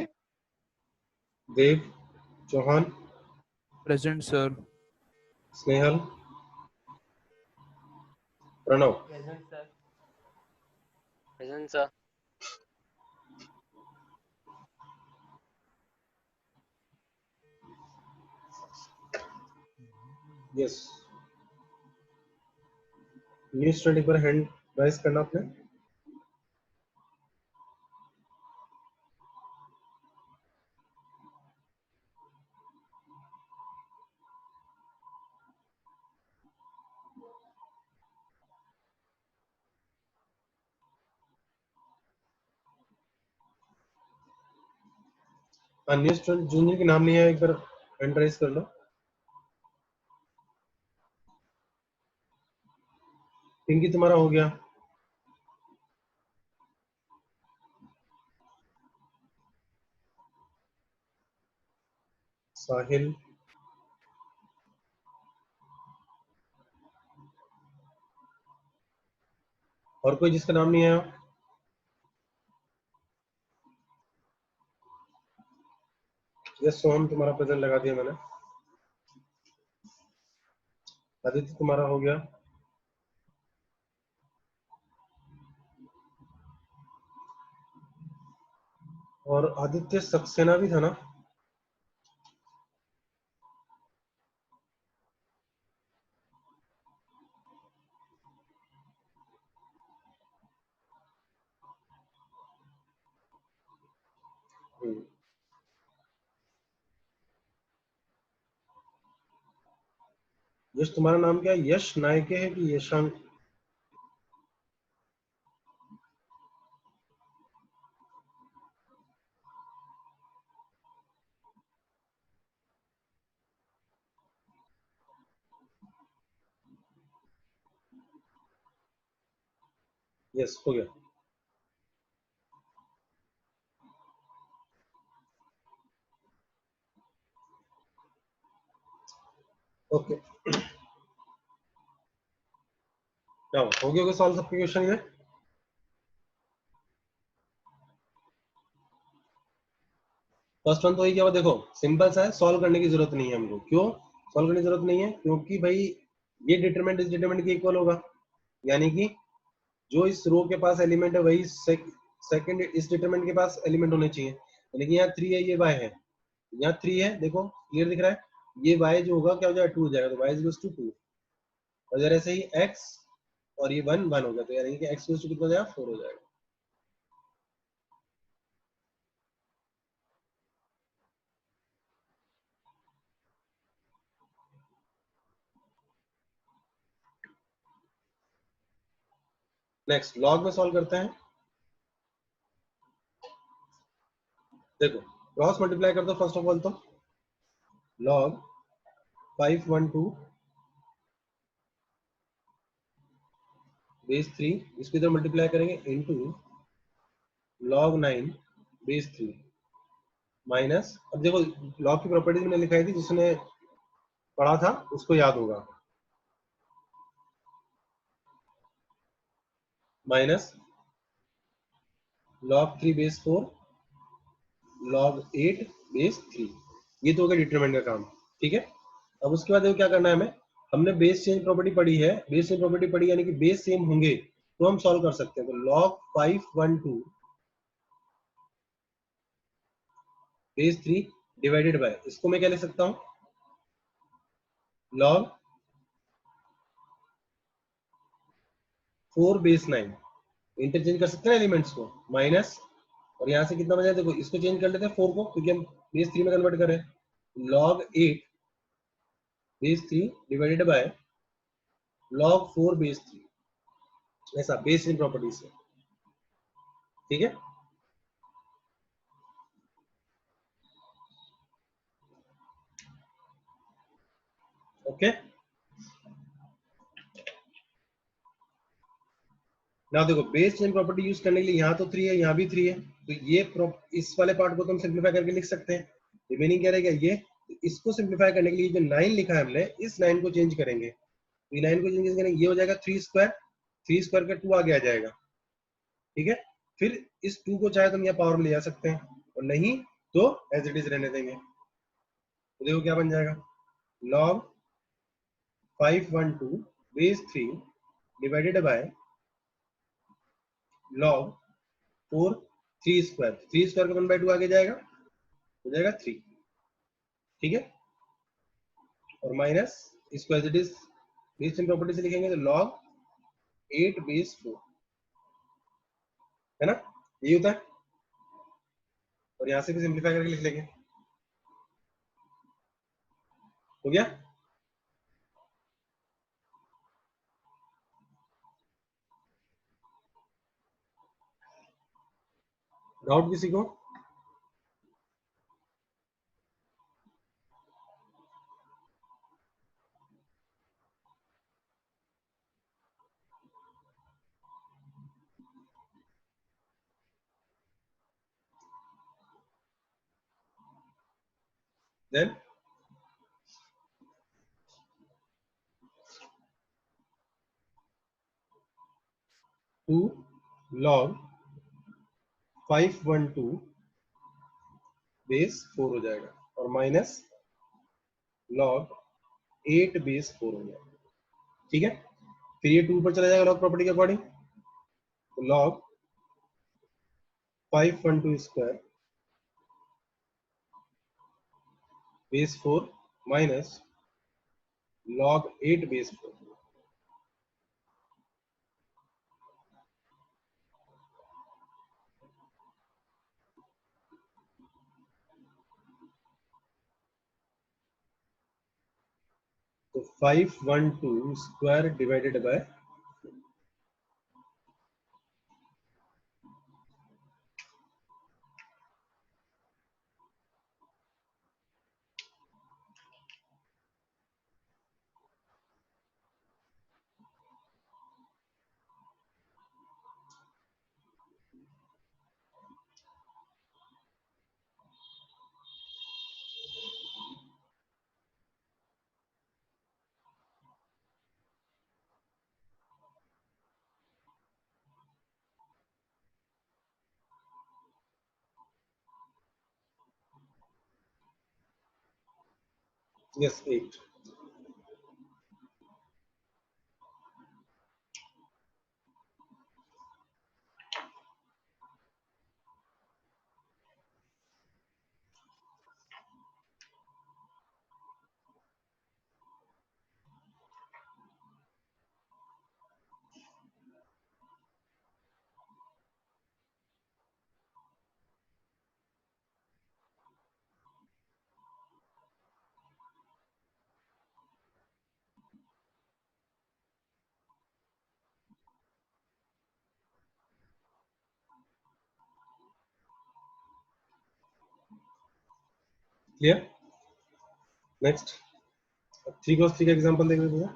Dev, Chauhan, Present, sir. Snehal, Pranav, present sir. Present sir. Yes. New student एक बार hand raise करना आपने। New student junior के नाम नहीं है, एक बार हैंड राइज कर लो। पिंकी तुम्हारा हो गया। साहिल, और कोई जिसका नाम नहीं आया? यस सोहम तुम्हारा प्रेजेंट लगा दिया मैंने। आदित्य तुम्हारा हो गया। और आदित्य सक्सेना भी था ना? यश तुम्हारा नाम क्या है? यश नायके है कि यशांक? यस हो गया। ओके हो गया सॉल्व सबके क्वेश्चन में? फर्स्ट वन तो ये क्या हुआ, देखो सिंपल सा है, सॉल्व करने की जरूरत नहीं है हमको। क्यों सॉल्व करने की जरूरत नहीं है? क्योंकि भाई ये डिटरमिनेंट इस डिटरमिनेंट के इक्वल होगा, यानी कि जो इस रो के पास एलिमेंट है वही सेकंड इस डिटरमिनेंट के पास एलिमेंट होने चाहिए। यानी कि यहाँ 3 है, ये y है, यहाँ 3 है, देखो क्लियर दिख रहा है। ये y जो होगा क्या हो जाएगा, 2 हो जाएगा, तो y इक्वल्स टू 2। और जरा ऐसे ही x और ये 1 1 हो गया, तो यानी कि x इक्वल्स टू कितना हो जाएगा, 4 हो जाएगा। नेक्स्ट लॉग में सॉल्व करते हैं। देखो क्रॉस मल्टीप्लाई कर दो फर्स्ट ऑफ ऑल, तो लॉग 512 बेस 3, इसको इधर मल्टीप्लाई करेंगे इनटू लॉग 9 बेस 3 माइनस, अब देखो लॉग की प्रॉपर्टीज मैंने लिखाई थी, जिसने पढ़ा था उसको याद होगा, minus log 3 base 4 log 8 base 3। ये तो हो गया डिटरमिनेंट का काम, ठीक है। अब उसके बाद क्या करना है हमें, हमने बेस चेंज प्रॉपर्टी पढ़ी है, बेस चेंज प्रॉपर्टी पढ़ी यानी कि बेस सेम होंगे तो हम सॉल्व कर सकते हैं। तो लॉग 512 बेस 3 डिवाइडेड बाय, इसको मैं क्या लिख सकता हूं, लॉग 4 बेस 9, इंटरचेंज कर सकते हैं एलिमेंट्स को, माइनस, और यहां से कितना बचा, देखो इसको चेंज कर लेते हैं 4 को, क्योंकि हम बेस 3 में कन्वर्ट करें, log 8 base 3 divided by log 4 base 3, ऐसा बेस इन प्रॉपर्टी से, ठीक है। ओके, ना देखो बेस चेन प्रॉपर्टी यूज करने के लिए यहाँ तो 3 है, यहाँ भी 3 है, तो ये इस वाले पार्ट को तो हम सिंप्लीफाई करके लिख सकते हैं। रिमेनिंग क्या रहेगा ये, तो इसको सिंप्लीफाई करने के लिए जो 9 लिखा है हमने, इस 9 को चेंज करेंगे, तो 9 को चेंज करेंगे, ये हो जाएगा 3 स्क्वायर, 3 स्क्वायर का 2 आगे आ जाएगा, ठीक है। फिर इस 2 को चाहे तो हम यहाँ पावर में ले जा सकते हैं, और नहीं तो एज इट इज रहने देंगे। तो देखो क्या बन जाएगा, log 512 base 3 divided by log 4 3 square, 3 square का 1/2 आगे जाएगा, हो जाएगा 3, ठीक है। और माइनस इसको as it is base ten property से लिखेंगे, तो लॉग 8 बेस 4, है ना, ये होता है। और यहां से भी सिंप्लीफाई करके लिख लेंगे, हो गया। डाउट किसी को? देन 2 लॉग 512 बेस 4 हो जाएगा, और माइनस लॉग 8 बेस 4 हो जाएगा, ठीक है। फिर ये 2 पर चला जाएगा लॉग प्रॉपर्टी के अकॉर्डिंग, तो log 512 square base 4 minus log 8 base 4, तो 512 square divided by yes 8। Clear? Next 3 cross 3 का एग्जांपल देख लेते हैं।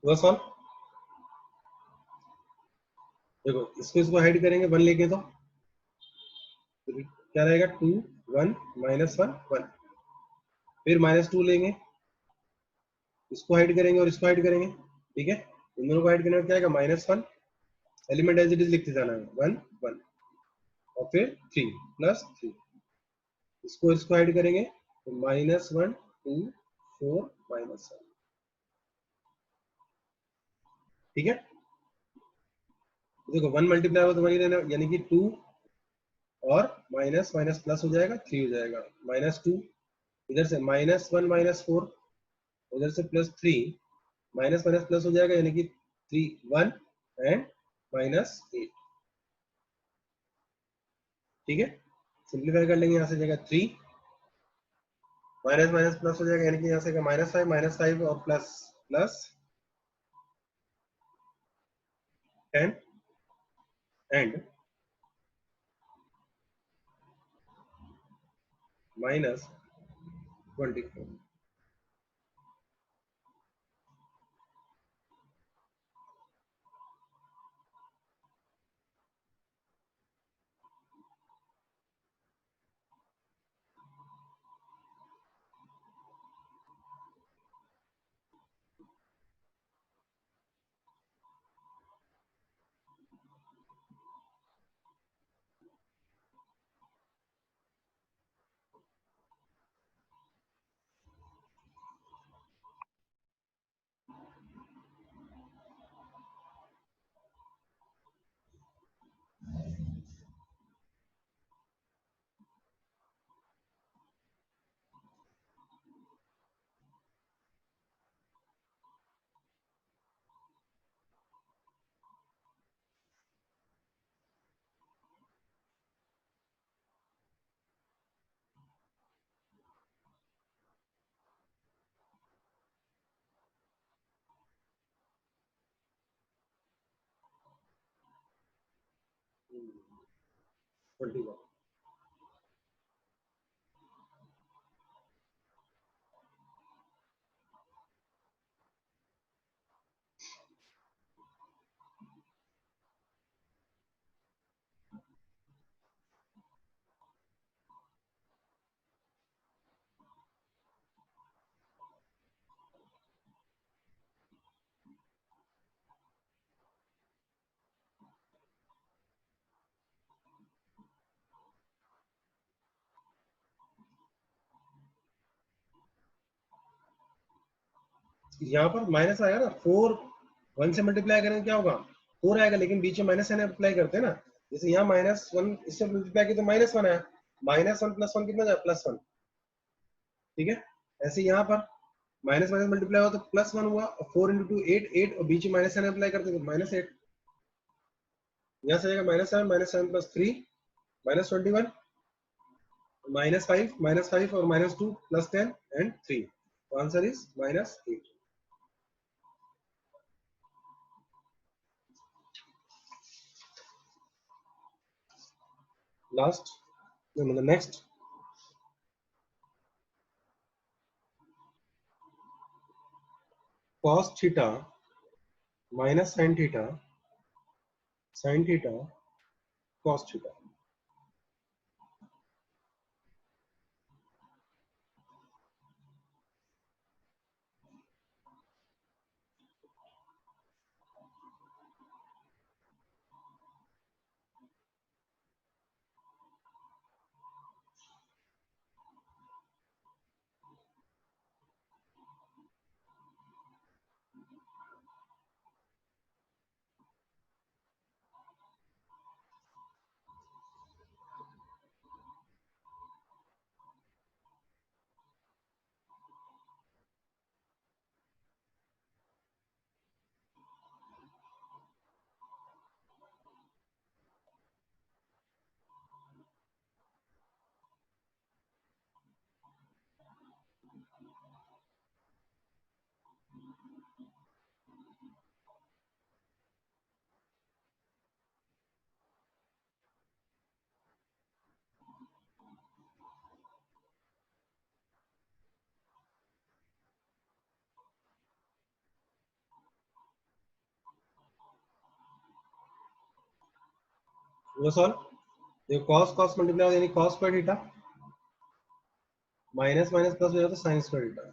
वो सॉल्व, देखो इसको हाइड करेंगे 1 लेके, तो क्या रहेगा 2 1 -1 1, फिर -2 लेंगे, इसको हाइड करेंगे और इसको हाइड करेंगे, ठीक है। इन दोनों को हाइड करने में क्या आएगा -1, एलिमेंट एज इट इज लिखते जाना है 1 1, और फिर 3 +3, इसको हाइड करेंगे तो -1 2 4 -1, ठीक है। देखो 1 मल्टीप्लाई होगा तो 1 ही रहना, यानी कि 2 और माइनस माइनस प्लस हो जाएगा 3 हो जाएगा, -2, इधर से -1 -4, उधर से +3, माइनस माइनस प्लस हो जाएगा, यानी कि 3 1 एंड -8, ठीक है। सिंप्लीफाई कर लेंगे, यहाँ से जाएगा 3, माइनस माइनस प्लस हो जाएगा, यानी कि यहाँ से -5 और प्लस प्लस 10 एंड -24। यहाँ पर माइनस आएगा ना, 4 1 से मल्टीप्लाई करेंगे क्या होगा 4 आएगा, लेकिन बीच में माइनस एन अप्लाई करते हैं ना, जैसे यहाँ -1 इससे मल्टीप्लाई किया तो -1 आया, -1 + 1 कितना जाए +1, ठीक है। ऐसे यहाँ पर माइनस माइनस मल्टीप्लाई हुआ तो +1 हुआ, और 4 × 2 8 8, और बीच में माइनस एन अप्लाई करते तो -8, यहाँ से आएगा -7 -7 + 3 -21, -5 और -2 +10 एंड 3, तो आंसर इज -8। लास्ट मतलब next cos theta minus sin theta sin theta cos theta. वो सॉल्व ये cos cos मल्टीप्लाई यानी cos square theta minus minus plus हो जाता है sin square theta.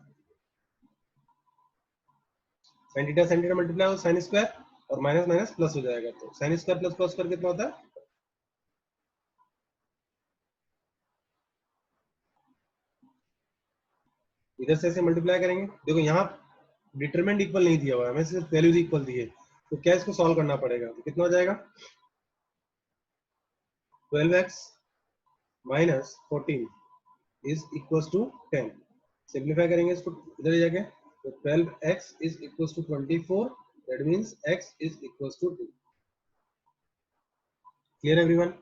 sin theta multiply हो sin स्क्वायर और minus minus plus हो जाएगा, तो sin square plus cos square कितना होता है? इधर से ऐसे मल्टीप्लाई करेंगे। देखो यहाँ डिटरमिनेंट इक्वल नहीं दिया हुआ है, हमें सिर्फ वैल्यूज इक्वल दी है, तो क्या इसको सॉल्व करना पड़ेगा। तो कितना हो जाएगा 12x minus 14 is equal to 10। Simplify करेंगे इसको इधर ही जाके, तो 12x is equal to 24, that means x is equal to 2। Clear everyone?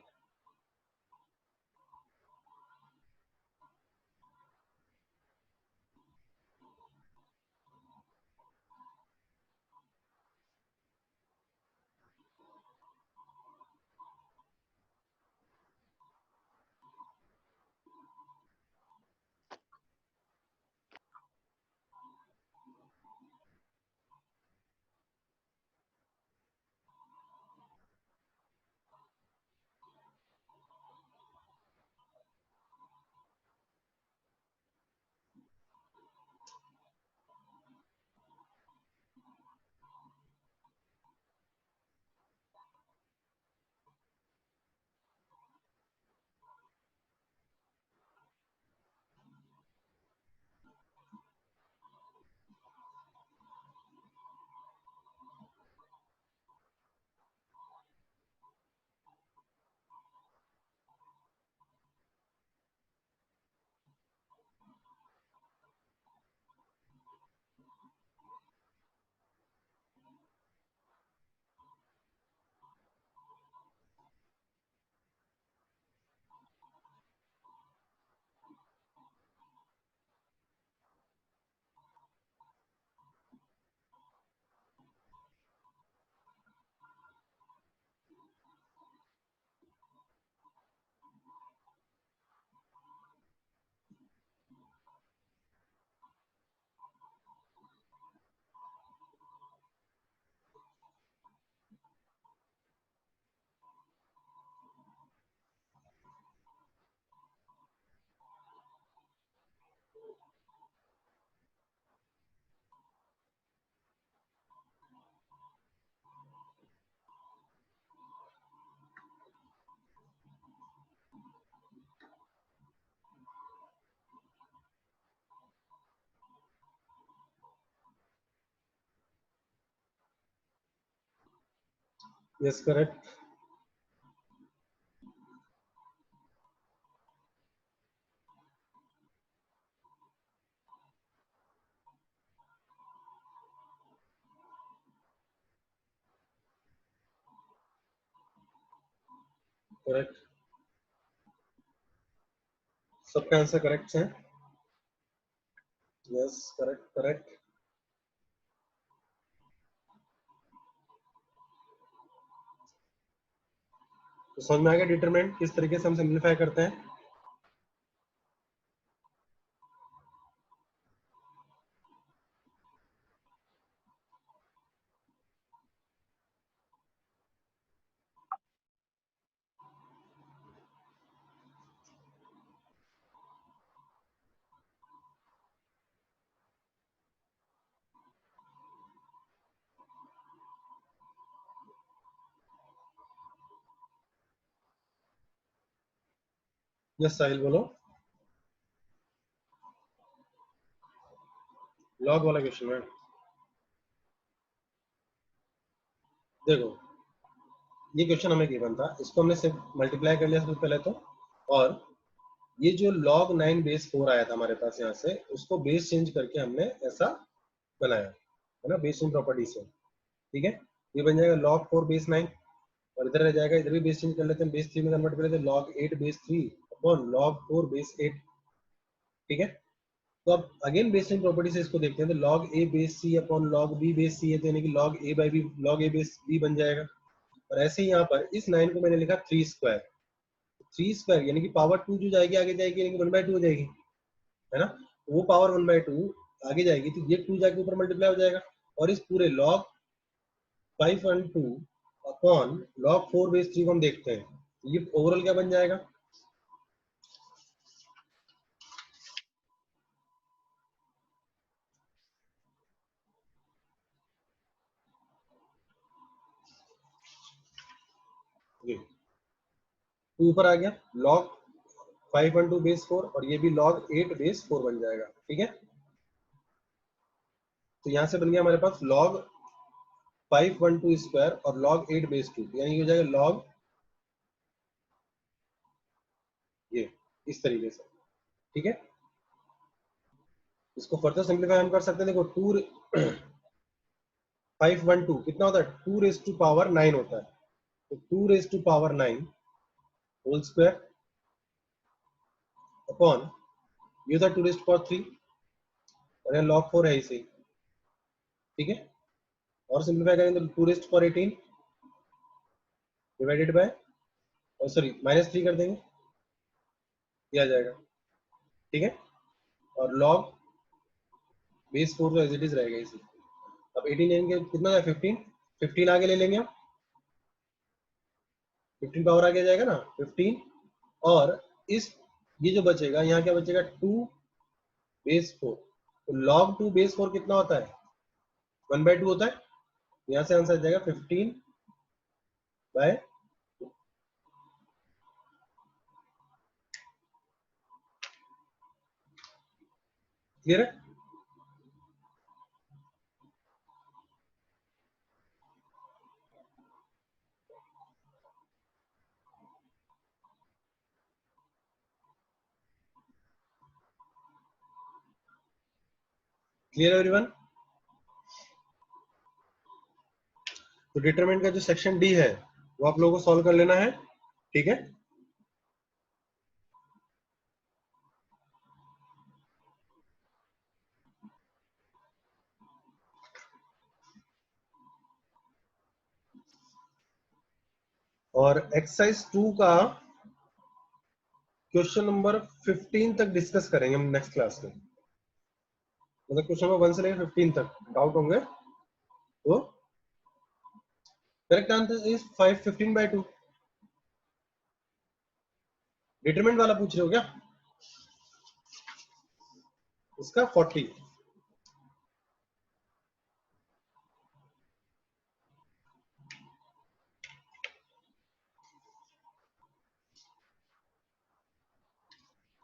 Yes correct. Correct, सबका आंसर करेक्ट है। Yes correct correct. तो समझ में आ गया डिटरमिनेंट किस तरीके से हम सिंप्लीफाई करते हैं। यस साहिल बोलो। लॉग वाला क्वेश्चन है। देखो ये क्वेश्चन हमें गिवन था, इसको हमने सिर्फ मल्टीप्लाई कर लिया सबसे पहले तो, और ये जो log 9 बेस 4 आया था हमारे पास यहाँ से, उसको बेस चेंज करके हमने ऐसा बनाया है ना, बेस चेंज प्रॉपर्टी से। ठीक है, ये बन जाएगा log 4 बेस 9, और इधर रह जाएगा, इधर भी बेस चेंज कर लेते हैं, बेस 3 में कन्वर्ट कर लेते हैं, log 8 base 3 upon log 4 base 8। ठीक है, तो अब अगेन बेस चेंज प्रॉपर्टी से इसको देखते हैं, तो log a base c upon log b base c है, तो यानी कि log a by b log a base b बन जाएगा। और ऐसे ही यहाँ पर इस 9 को मैंने लिखा 3 स्क्वायर, 3 स्क्वायर यानी कि पावर 2 जो जाएगी आगे जाएगी, यानी कि 1/2 हो जाएगी, है ना। वो पावर 1/2 आगे जाएगी तो ये 2 जाके ऊपर मल्टीप्लाई हो जाएगा, और इस पूरे log 5/2 अपॉन log 4 बेस 3 को हम देखते हैं, ये ओवरऑल क्या बन जाएगा। ये 2 ऊपर आ गया, log 5/2 बेस 4, और ये भी log 8 बेस 4 बन जाएगा। ठीक है, तो यहां से बन गया हमारे पास log 5/2 स्क्वायर और log 8 बेस 2, यानी हो जाएगा log ये इस तरीके से। ठीक है, इसको फर्दर सिंप्लीफाई हम कर सकते हैं। देखो 5/2 कितना होता है, 2 रेज टू पावर 9 होता है, तो 2 raise to power 9 whole square upon ये था 2 रेज टू पावर 3, और यहाँ log 4 है इसे। ठीक है, और सिंप्लीफाई करेंगे तो 2 raise to power 18 divided by, और सॉरी -3 कर देंगे, ये आ जाएगा। ठीक है, और log बेस 4 तो एज इट इज रहेगा इसी। अब 18 लेंगे कितना है, 15 आगे ले लेंगे हम, 15 पावर आगे जाएगा ना 15, और इस ये जो बचेगा यहाँ क्या बचेगा, 2 बेस 4, तो log 2 बेस 4 कितना होता है, 1/2 होता है, यहाँ से आंसर आ जाएगा 15/2। क्लियर है। Clear everyone. तो डिटरमिनेंट का जो सेक्शन डी है वो आप लोगों को सॉल्व कर लेना है। ठीक है, और एक्सरसाइज 2 का क्वेश्चन नंबर 15 तक डिस्कस करेंगे हम नेक्स्ट क्लास में, मतलब क्वेश्चन नंबर 1 से लेकर 15 तक डाउट होंगे तो करेक्ट आंसर इज 5/15/2। डिटरमिनेंट वाला पूछ रहे हो क्या, इसका 40।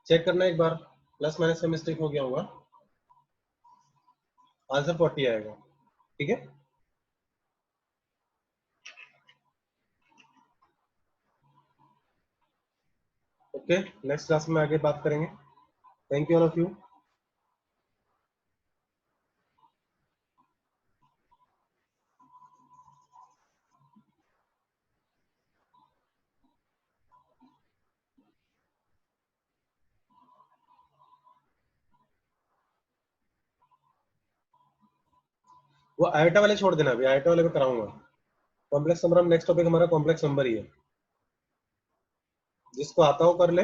चेक करना एक बार, प्लस माइनस का मिस्टेक हो गया होगा, आंसर 40 आएगा। ठीक है, ओके, नेक्स्ट क्लास में आगे बात करेंगे। Thank you all of you. वो आयोटा वाले छोड़ देना, अभी आयोटा वाले पे कराऊंगा। कॉम्प्लेक्स नंबर, हम नेक्स्ट टॉपिक हमारा कॉम्प्लेक्स नंबर ही है, जिसको आता हो कर ले।